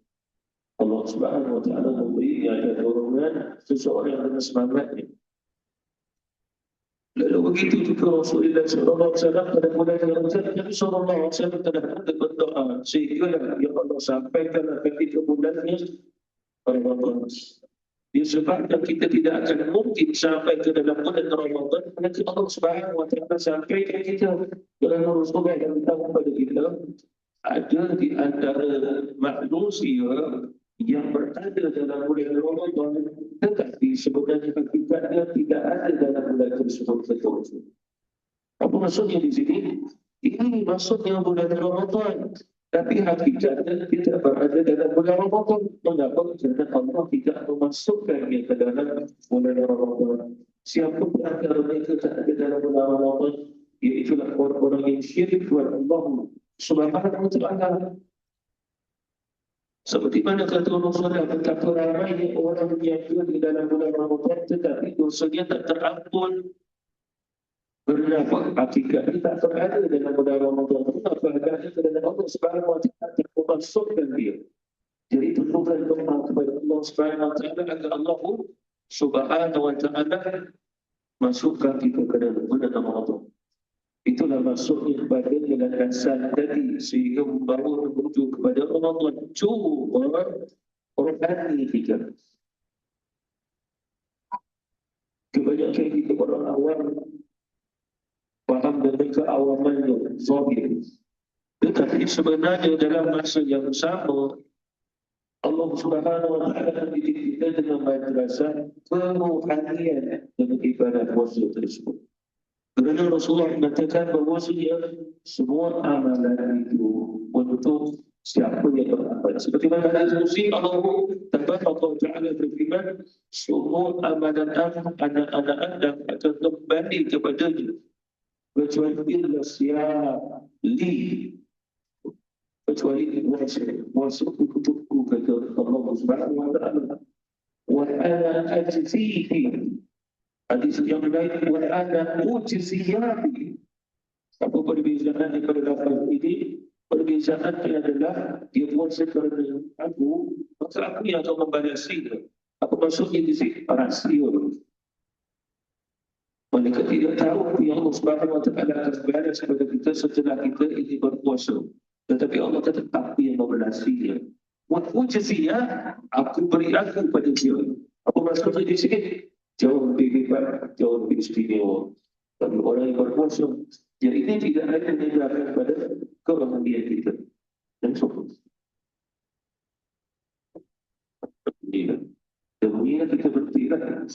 Allah Subhanahu wa ta'ala memberi dorongan seseorang dengan semangatnya. Lalu begitu juga Rasulullah SAW pada bulan Ramadan, Nabi SAW telah berdoa sehingga ya Allah sampaikanlah ketika bulannya Ramadan. Disebabkan kita tidak akan mungkin sampai ke dalam bulan Ramadan, nanti Allah Subhanahu wa ta'ala sampaikan kita dalam Rasulullah yang tahu kepada kita ada di antara manusia yang berada dalam bulan Ramadan tetapi sebenarnya hakikatnya tidak ada dalam bulan tersebut betul. Apa maksudnya di sini? Ini maksudnya bulan Ramadan tapi hakikatnya tidak berada dalam bulan Ramadan. Mengapa? Kerana Allah tidak memasukkannya ke dalam bulan Ramadan. Siapa pun antara mereka tak ada dalam bulan Ramadan, iaitulah orang-orang yang syirik kepada Allah Subhanahu wa ta'ala. Seperti mana kata Rasulullah, betapa ramainya orang yang ada di dalam bulan Ramadan tetapi dosanya tak terampun. Kenapa? Hakikatnya tak terada dalam bulan Ramadan. Kenapa? Hakikatnya kerana Allah Subhanahu wa ta'ala tak memasukkan dia. Jadi tunjukkan doa kepada Allah Subhanahu wa ta'ala agar Allah Subhanahu wa ta'ala masukkan kita ke dalam bulan Ramadan. Itulah maksudnya kepada landasan tadi sehingga membawa menuju kepada Ramadan. Cuma Quran kita kebanyakan kita orang awam faham dengan keawamannya zahir. Tetapi sebenarnya dalam masa yang sama Allah Subhanahu wa ta'ala mendidik kita dengan madrasah kerohanian dalam ibadah puasa tersebut. Kerana Rasulullah mengatakan bahawasanya semua amalan itu untuk siapa yang beramal. Seperti mana hadis Muslim Allah Ta'ala berfirman, semua amalan anak-anak Adam akan kembali kepadanya kecuali illa kecuali puasa untukku kata Allah Subhanahu wa ta'ala. Wa ana ajzihi. Hadis yang lain, wa ana ujzihi. Apa perbezaan daripada lafaz ini? Perbezaannya adalah dia puasa kerana aku, maka aku yang akan membalasi dia. Apa maksudnya di sini? Parasiul. Mereka tidak tahu yang Allah Subhanahu Wa Taala akan berada kepada kita setelah kita ini berpuasa. Tetapi Allah kata aku yang membelasnya. Wajaziyah, aku beri aku pada dia. Apa maksudnya di sini? Jauh lebih hebat, jauh lebih istimewa. Bagi orang yang berpuasa, yang ini tidak hanya menunjukkan kepada kebahagiaan kita. Dan sopan. Kemudian kita bertirak.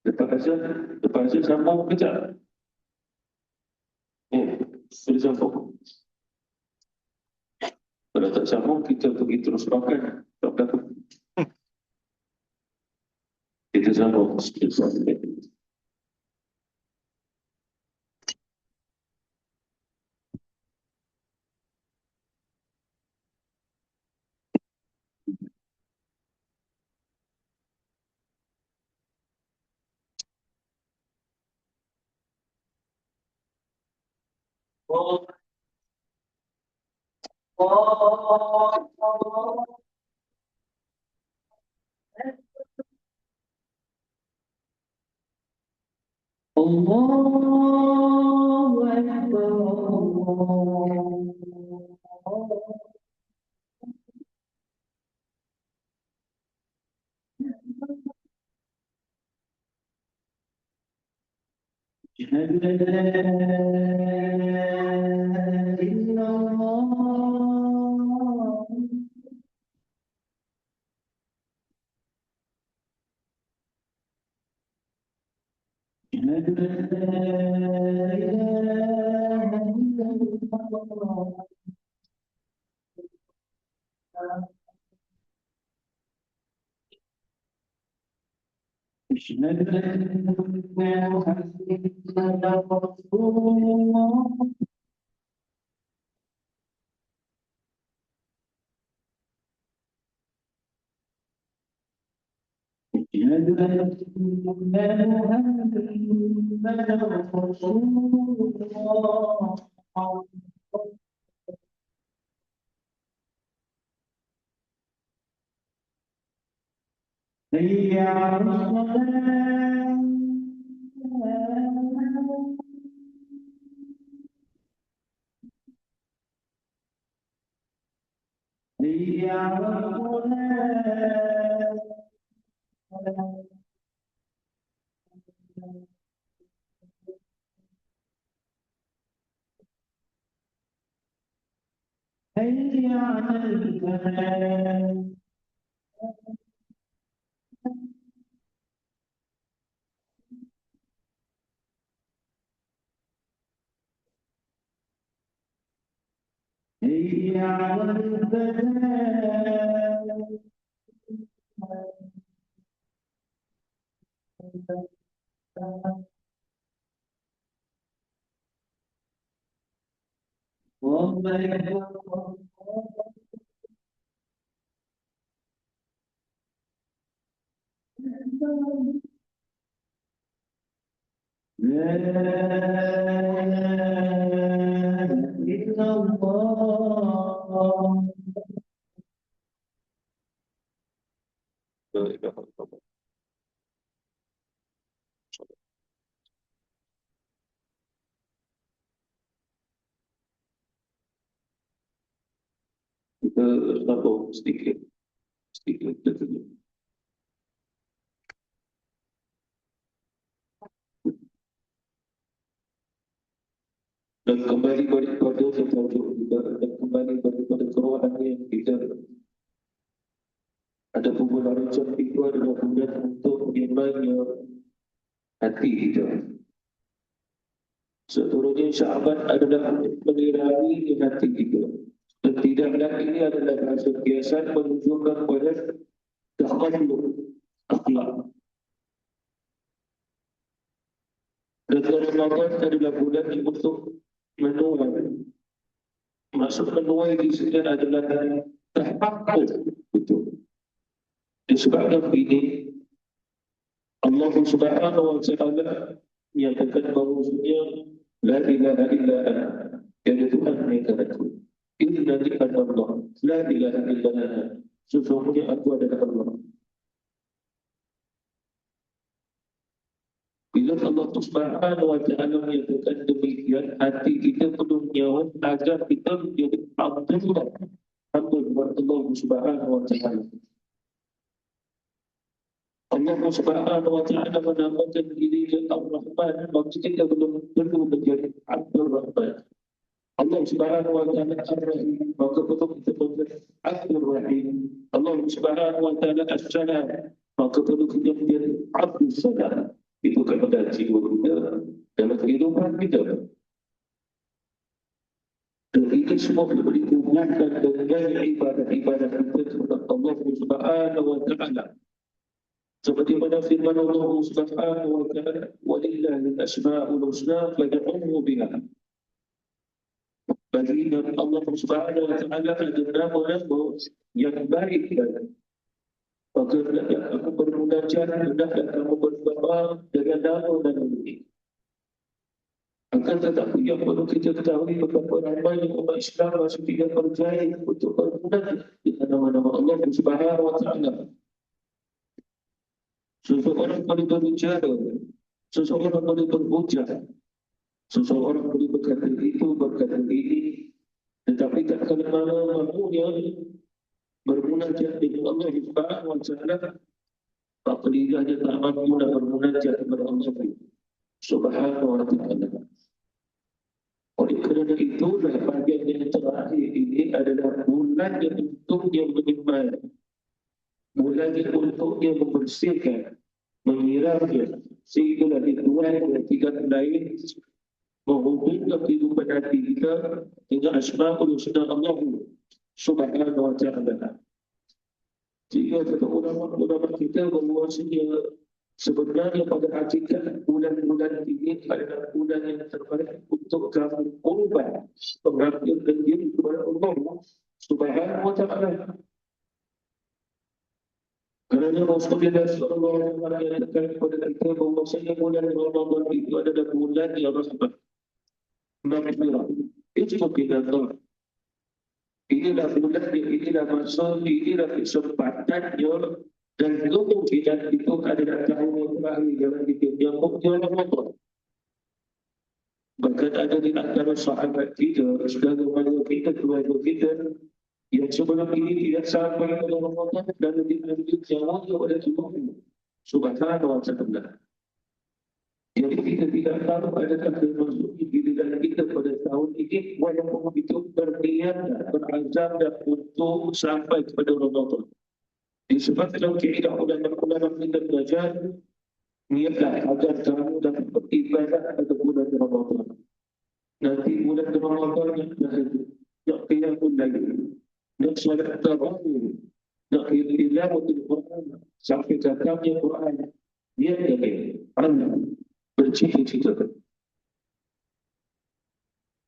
Lepas saja sambung kejap. Sudah sambung. Kalau tak sambung, kita pergi terus makan. Tak dapat. Kita sambung. Oh, oh, oh. Allahu Akbar. أشهد أن لا إله إلا الله. أشهد أن لا إله إلا الله. أشهد أن محمدا رسول الله. أشهد أن محمدا رسول الله. حي على الصلاة. حي على الصلاة. حي على الفلاح. حي على الفلاح. اللهم أكبر. لا إله إلا الله. لا إله إلا الله. Kita sambung sedikit dulu. Dan kembali kepada tajuk kita, dan kembali kepada kerohan yang kita ada bulan Rajab itu adalah bulan untuk menimanya hati kita. Seterusnya Syaban adalah menirahi hati kita. Dan tidaklah ini adalah rasa biasa menunjukkan pada takalluf akhlak. Dan Ramadan adalah bulan yang untuk menuai. Maksud menuai di sini adalah tahaqquq. Betul. Disebabkan ini Allah Subhanahu wa Ta'ala menyatakan bahawasanya la ilaha illa ana, tiada Tuhan melainkan aku. Inna li Allah, la ilaha illa ana. Sesungguhnya aku adalah Allah. Bila Allah Subhanahu wa Ta'ala menyatakan demikian, hati kita penuh nyawa agar kita menjadi Abdullah, hamba kepada Allah Subhanahu wa Ta'ala. Allah Subhanahu wa Ta'ala menamakan diri Ar-Rahman, maka kita belum perlu menjadi Abdul Rahman. Allah Subhanahu wa Ta'ala Ar-Rahim, maka perlu kita menjadi Abdul Rahim. Allah Subhanahu wa Ta'ala As-Salam, maka perlu kita menjadi Abdul Salam. Itu kepada jiwa kita dalam kehidupan kita. Dan itu semua perlu dihubungkan dengan ibadat-ibadat kita kepada Allah Subhanahu wa Ta'ala. Seperti mana firman Allah Subhanahu wa Ta'ala, "Walillahi al-asma'ul husna fad'uhu biha." Bagi Allah Subhanahu wa Ta'ala ada nama-nama yang baik dan maka hendaklah kamu bermunajat, hendaklah kamu berdoa dengan nama dan ini. Akan tetapi yang perlu kita ketahui betapa ramai umat Islam masih tidak percaya untuk bermunajat dengan nama-nama Allah Subhanahu wa Ta'ala. Seseorang boleh berbicara, seseorang boleh berhujah, seseorang boleh berkata itu, berkata ini, tetapi tak kala mahunya bermunajat dengan Allah Subhanahu wa Ta'ala, maka dia tak mampu nak bermunajat kepada Allah Subhanahu wa Ta'ala. Oleh kerana itulah bahagian yang terakhir ini adalah bulan yang untuknya menyembah, bulan yang untuknya membersihkan, menyiramnya, sehingga dituai dan tidak lain menghubungkan kehidupan hati kita dengan asma'ul husna Allah Subhanahu wa Ta'ala. Jika kata ulama-ulama kita bahawa sebenarnya pada hakikat bulan-bulan ini adalah bulan yang terbaik untuk kamu korban pengabdian diri kepada Allah Subhanahu wa Ta'ala. Kerana Rasulullah SAW menyatakan kepada kita bahawasanya bulan Ramadan itu adalah bulan yang rahmat, maghfirah, istighfar. Inilah bulan, inilah masa, inilah kesempatannya dan kemungkinan itu adalah tahun yang terakhir dalam hidup yang Ramadan. Bahkan ada di antara sahabat kita, saudara-saudara kita, keluarga kita yang sebelum ini tidak sampai ke Ramadan dan dilanjut yang mulia oleh Tuhan Subhanahu wa Ta'ala. Jadi kita tidak tahu adakah termasuk giliran kita pada tahun ini walaupun itu berniat dan berazam dan untuk sampai kepada Ramadan. Disebabkan kita ulama-ulama kita belajar niatlah agar kamu dapat beribadah pada bulan Ramadan. Nanti bulan Ramadan yang bahagia, nak qiyamul lail, nak solat tarawih, nak tilawatul Quran sampai datangnya Quran. Dia anak bercita-cita.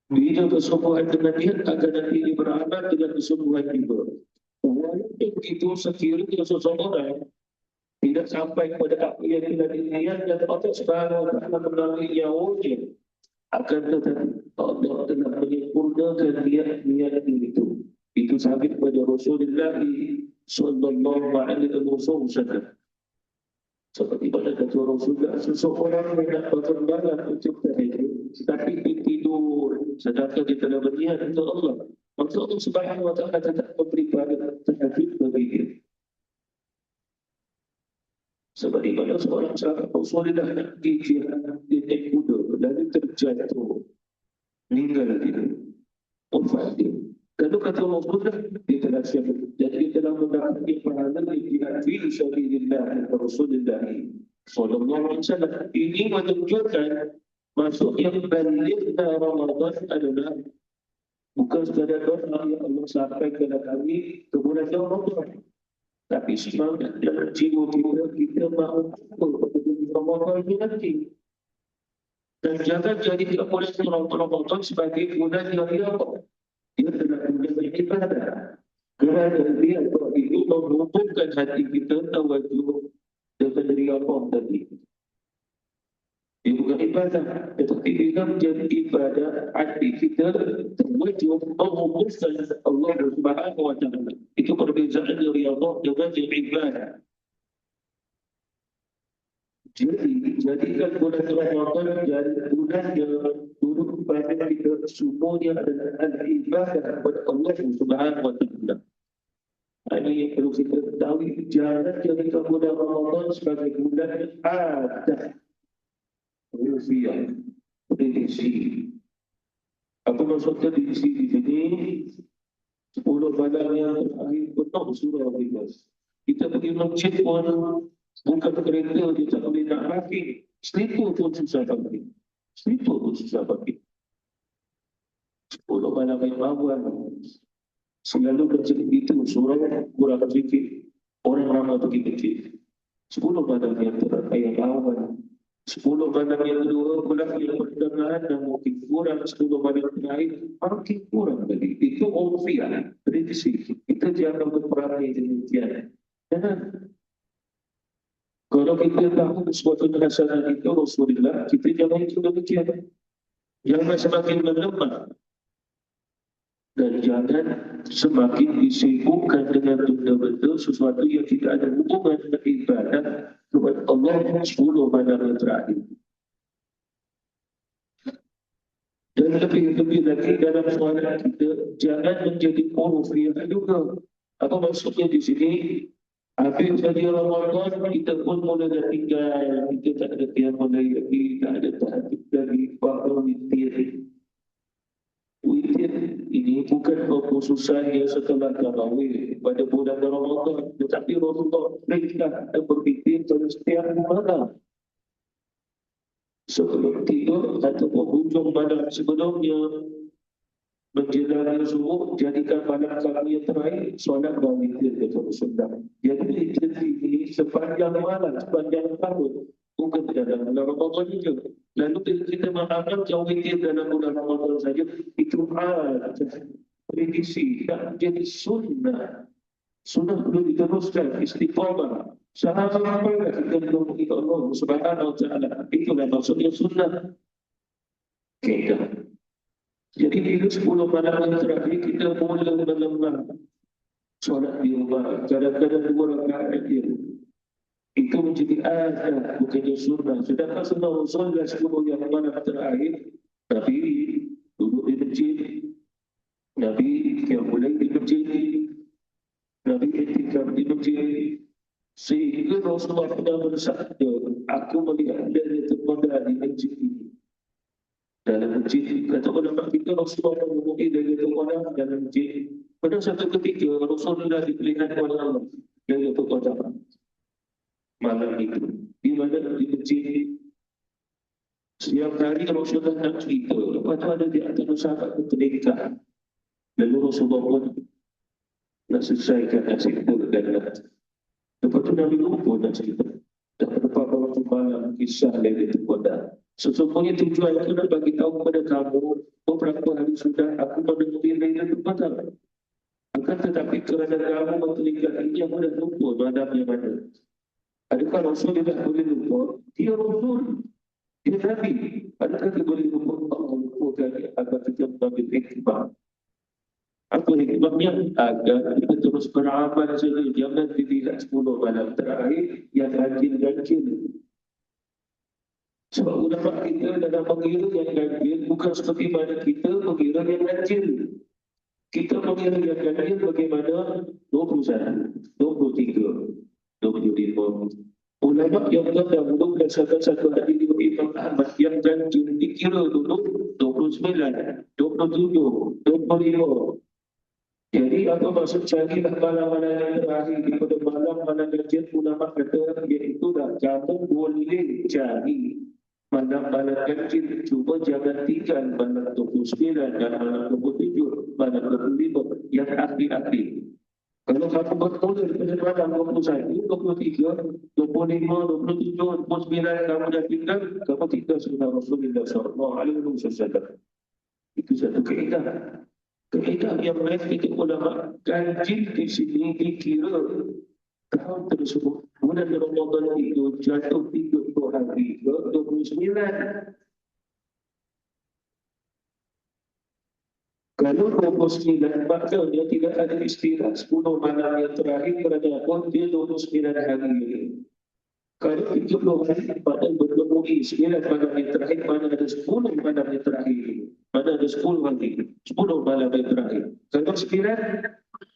Bila kesembuhan dengan niat agar nanti beramal dengan kesembuhan juga. Walaupun itu sekiranya seseorang tidak sampai kepada apa yang telah diniatkan Allah Subhanahu wa Ta'ala melalui nyawanya, akan tetapi Allah telah menyempurnakan niat-niat itu. Itu sabit pada Rasulullah sallallahu alaihi wasallam. Seperti pada kata Rasulullah, seseorang yang nak berkembangan untuk tahajud, tapi dia tidur, sedangkan dia telah berniat untuk Allah. Maka Allah Subhanahu wa Ta'ala tetap memberi pada tahajud bagi dia. Seperti pada seorang sahabat Rasulullah nak pergi jihad, dia naik kuda, lalu terjatuh, meninggal dia, wafat dia. Lalu kata Rasulullah, dia telah siap, dan dia telah mendapatkan pahala di jihad fi sabilillah Rasulullah sallallahu alaihi wasallam. Ini menunjukkan masuk yang balighna Ramadan adalah bukan sekadar doa yang Allah sampaikan kepada kami ke bulan Ramadan, tapi semangat dalam jiwa kita mahu Ramadan ini nanti. Dan jangan jadikan bulan Ramadan sebagai bulan yang apa? Dia telah menjadi ibadah. Kerana dia itu menghubungkan hati kita tawaduk dengan Ramadan tadi. Dia bukan ibadah. Tetapi bila menjadi ibadah, hati kita terwujud menghubungkan Allah Subhanahu wa Ta'ala. Itu perbezaan dari Allah dengan ibadah. Jadi, jadikan bulan Ramadan jadi bulan yang duduk pada kita semuanya adalah al-ibadah kepada Allah Subhanahu wa Ta'ala. Ini yang perlu kita ketahui. Jangan jadikan bulan Ramadan sebagai bulan yang ada rupiah, prediksi. Apa maksud prediksi di sini? 10 malam yang terakhir penuh surah bebas. Kita pergi masjid pun bukan kereta dia tak boleh nak pakai. Selipur pun susah pakai. Selipur pun susah pakai. 10 malam yang awal selalu macam itu, surah kurang sedikit. Orang ramai pergi kecil. 10 malam yang terakhir awal. 10 malam yang kedua pula yang pertengahan dan mungkin kurang 10 malam terakhir makin kurang lagi. Itu orfiah, prediksi. Kita jangan berperangai demikian. Jangan. Kalau kita tahu sesuatu kehasilan itu Rasulullah, kita jangan itu demikian. Jangan semakin melemah. Dan jangan semakin disibukkan dengan benda-benda sesuatu yang tidak ada hubungan dengan ibadah kepada Allah 10 malam yang terakhir. Dan lebih-lebih lagi dalam soalan kita, jangan menjadi porofiyah juga. Apa maksudnya di sini? Habis saja Ramadan, kita pun mula dah tinggal. Kita tak ada qiyamul lail lagi, tak ada tahajud lagi, baru witir. Witir ini bukan kekhususan yang setelah tarawih pada bulan Ramadan, tetapi Rasulullah perintah dan berwitir pada setiap malam. Sebelum tidur ataupun hujung malam sebelumnya, menjelang subuh, jadikan malam kami yang terakhir solat berwitir kata Rasulullah. Jadi witir ini sepanjang malam, sepanjang tahun, bukan dalam bulan Ramadan juga. Lalu kita mengamalkan witir dalam bulan Ramadan saja, itu ada prediksi dan jadi sunnah. Sunnah perlu diteruskan, istiqamah. Sampai kita menemui Allah Subhanahu wa Ta'ala. Itulah maksudnya sunnah. Kita. Jadi bila 10 malam yang terakhir kita mula melemah solat di rumah, kadang-kadang 2 rakaat saja. Itu menjadi azab, bukannya sunnah. Sedangkan sunnah solat 10 yang malam terakhir, Nabi duduk di masjid, Nabi yang mulai di masjid, Nabi etikam di masjid, sehingga Rasulullah pernah bersabda, aku melihat dari terpandang di masjid ini. Dalam masjid, kata ulama kita Rasulullah mengundi dari terpandang dalam masjid. Pada satu ketika Rasulullah dipilihkan oleh Allah dari terpandang malam itu. Di mana di masjid, setiap hari Rasulullah nak cerita. Lepas tu ada di antara sahabat bernikah. Lalu Rasulullah pun nak selesaikan nak cerita dan nak. Lepas tu Nabi lupa nak cerita. Dan lepas waktu malam kisah dari terpandang. Sesungguhnya tujuan itu nak bagi tahu kepada kamu beberapa hari sudah aku mendengar dari terpandang. Akan tetapi kerana kamu bernikah ini aku dah lupa malam yang mana. Adakah Rasul tidak boleh lupa? Dia Rasul, dia Nabi. Adakah dia boleh lupa? Allah lupakan agar kita mengambil hikmah. Apa hikmahnya? Agar kita terus beramal saja. Jangan dilihat 10 malam terakhir yang ganjil-ganjil. Sebab ulama kita dalam mengira yang ganjil bukan seperti mana kita mengira yang ganjil. Kita mengira yang ganjil bagaimana 21, 23, 25. Ulama yang terdahulu berdasarkan satu hadis dari Imam Ahmad yang ganjil dikira dulu 29, 27, 25. Jadi apa maksud carilah malam-malam yang terakhir daripada malam-malam ganjil, ulama kata iaitu dah kamu boleh cari malam-malam ganjil, cuba jangan tinggal malam 29 dan malam 27, malam 25 yang akhir-akhir. Kalau kamu bermula daripada malam 21, 23, 25, 27, 29, kamu dah tinggal, kamu tinggal sunnah Rasulullah SAW. Itu satu kaedah. Kaedah yang lain kita ulama ganjil di sini dikira tahun tersebut. bulan Ramadan itu jatuh 30 hari ke 29. Kalau 29 maka dia tidak ada istirahat 10 malam yang terakhir kerana pun dia 29 hari. Kalau 30 hari pada berlemui 9 malam yang terakhir, mana ada 10 malam yang terakhir. Mana ada 10 hari, 10 malam yang terakhir. Kalau 9,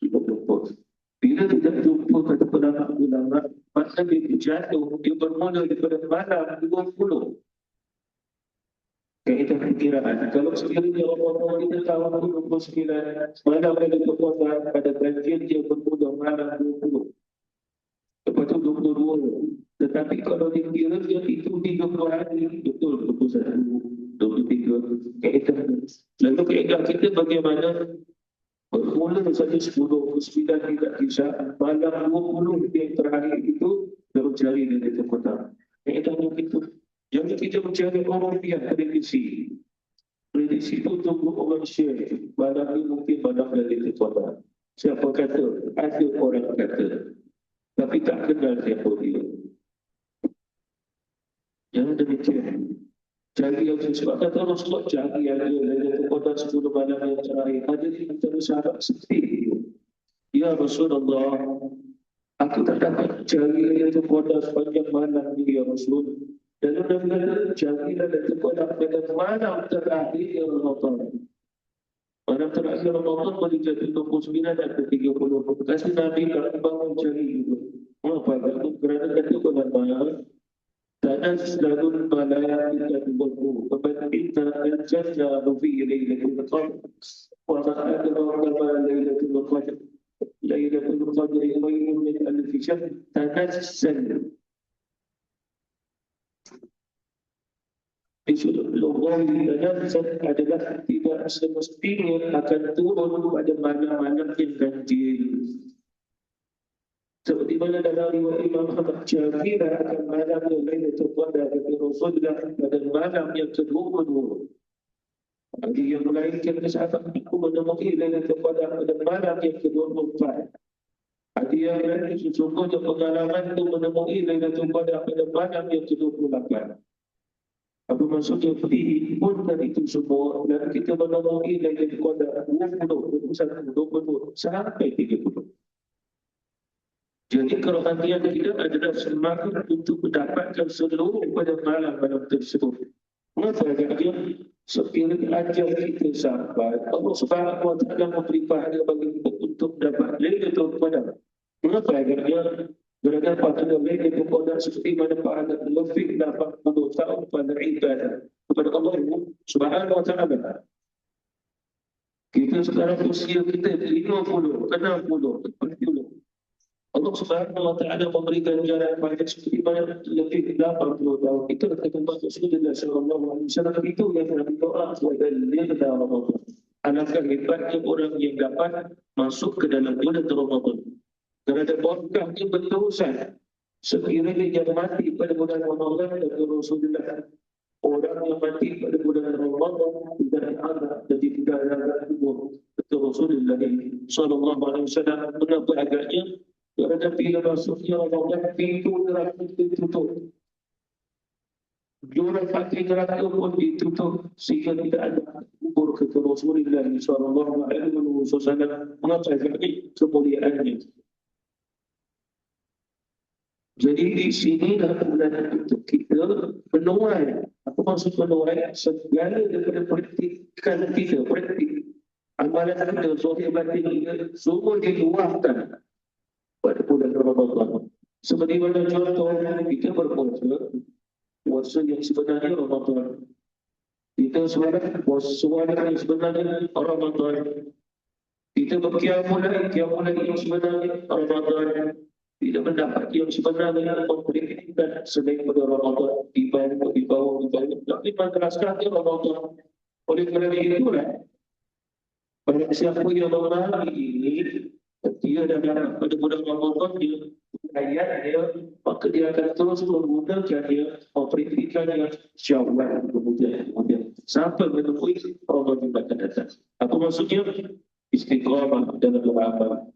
30. Bila tidak jumpa kata ulama, maka dia jatuh, dia bermula daripada malam 20. Kita perkiraan. Kalau sekiranya orang-orang kita tahu 29, malam ada kekuatan pada ganjil dia bermula malam 20. Lepas tu 22. Tetapi kalau dikira dia itu 30 hari, betul 21, 23. Kaedah. Lalu kaedah kita bagaimana? Bermula saja 10, 9 tidak kisah. Malam 20 yang terakhir itu baru cari dari kekuatan. Kaedahnya kita. Jadi kita mencari orang yang prediksi. Prediksi itu tunggu orang share. Malam ini mungkin malam dari kekuatan. Siapa kata? Ada orang kata. Tapi tak kenal siapa dia. Jangan demikian. Cari yang sesuatu. Kata Rasulullah, cari yang dia dari kekuatan 10 malam yang terakhir. Ada di antara sahabat seperti itu. Ya Rasulullah, aku tak dapat cari yang kekuatan sepanjang malam ni ya Rasul. Dan benar-benar jadilah dan kepada malam terakhir ya Ramadan. Malam terakhir Ramadan boleh jadi 29 dan 30. Kasih Nabi kalau bangun cari juga. Mengapa? Kerana kata ulama, tanazzalu malaikatu wal-ruh wa inna anzalnahu fi lailatul qadr wa ma adraka ma lailatul qadr. Lailatul qadr khairun min alf shahr. Tanazzal. Di sudut logam tanazal adalah tidak semestinya akan turun pada malam-malam yang ganjil. Seperti mana dalam riwayat Imam Ahmad Syafi'i akan malam yang Lailatul Qadar dari Rasulullah pada malam yang ke-22. Bagi yang melainkan sahabat aku menemui Lailatul Qadar pada malam yang ke-24. Ada yang lain sesungguhnya pengalaman itu menemui Lailatul Qadar pada malam yang ke-28. Apa maksudnya dihimpun dari itu semua dan kita menemui Lailatul Qadar 20, 21, 20 sampai 30. Jadi kerohanian kita adalah semangat untuk mendapatkan seluruh pada malam-malam tersebut. Mengapa agaknya sekiranya ajar kita sampai Allah Subhanahu wa taala memberi pahala bagi kita untuk dapat Lailatul Qadar. Mengapa agaknya berada pada Lailatul Qadar seperti mana pahala lebih 80 tahun pada ibadah kepada Allah Subhanahu wa taala. Kita sekarang usia kita 50, 60, 70. Allah Subhanahu wa taala memberikan jalan pada seperti mana lebih 80 tahun. Itu kata Rasulullah sallallahu alaihi wasallam itu yang berdoa kepada Ramadan. Alangkah hebatnya orang yang dapat masuk ke dalam bulan Ramadan. Kerana berkahnya berterusan. Sekiranya yang mati pada bulan Ramadan dan Rasulullah, orang yang mati pada bulan Ramadan tidak ada jadi tidak ada kubur. Rasulullah sallallahu alaihi wasallam mengapa agaknya kerana bila masuknya Ramadan pintu neraka ditutup. Jurang hati neraka pun ditutup sehingga tidak ada kubur kata Rasulullah sallallahu alaihi wasallam. Mengapa agaknya kemuliaannya. Jadi di sini bulan untuk kita menuai. Apa maksud menuai? Segala daripada praktikan kita, praktik amalan kita, zahir batin kita, semua diluahkan pada bulan Ramadan. Seperti mana contoh kita berpuasa, puasa yang sebenarnya Ramadan. Kita suara yang sebenarnya Ramadan. Kita berkiamulan yang sebenarnya Ramadan. Tidak mendapat yang sebenarnya memberikan selain pada Ramadan di bawah. Tapi menjelaskan Ramadan. Oleh kerana itulah, pada siapa yang mengalami ini, dia dalam pada bulan Ramadan dia ayat dia, maka dia akan terus menggunakan dia, memperhatikannya Syawal kemudian sampai menemui Ramadan yang akan datang. Apa maksudnya? Istiqamah dalam beramal.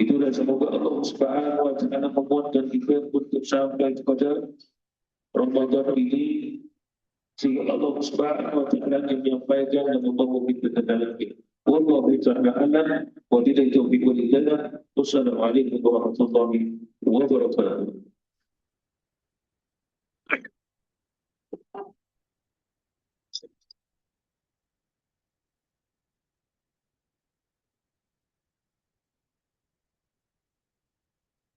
Itulah semoga Allah Subhanahu wa taala memuatkan kita untuk sampai kepada Ramadan ini, sehingga Allah Subhanahu wa taala yang menyampaikan dan membawa kita ke dalamnya. Wallahu ta'ala a'lam wa billahi taufiq wal hidayah. Wassalamualaikum warahmatullahi wabarakatuh.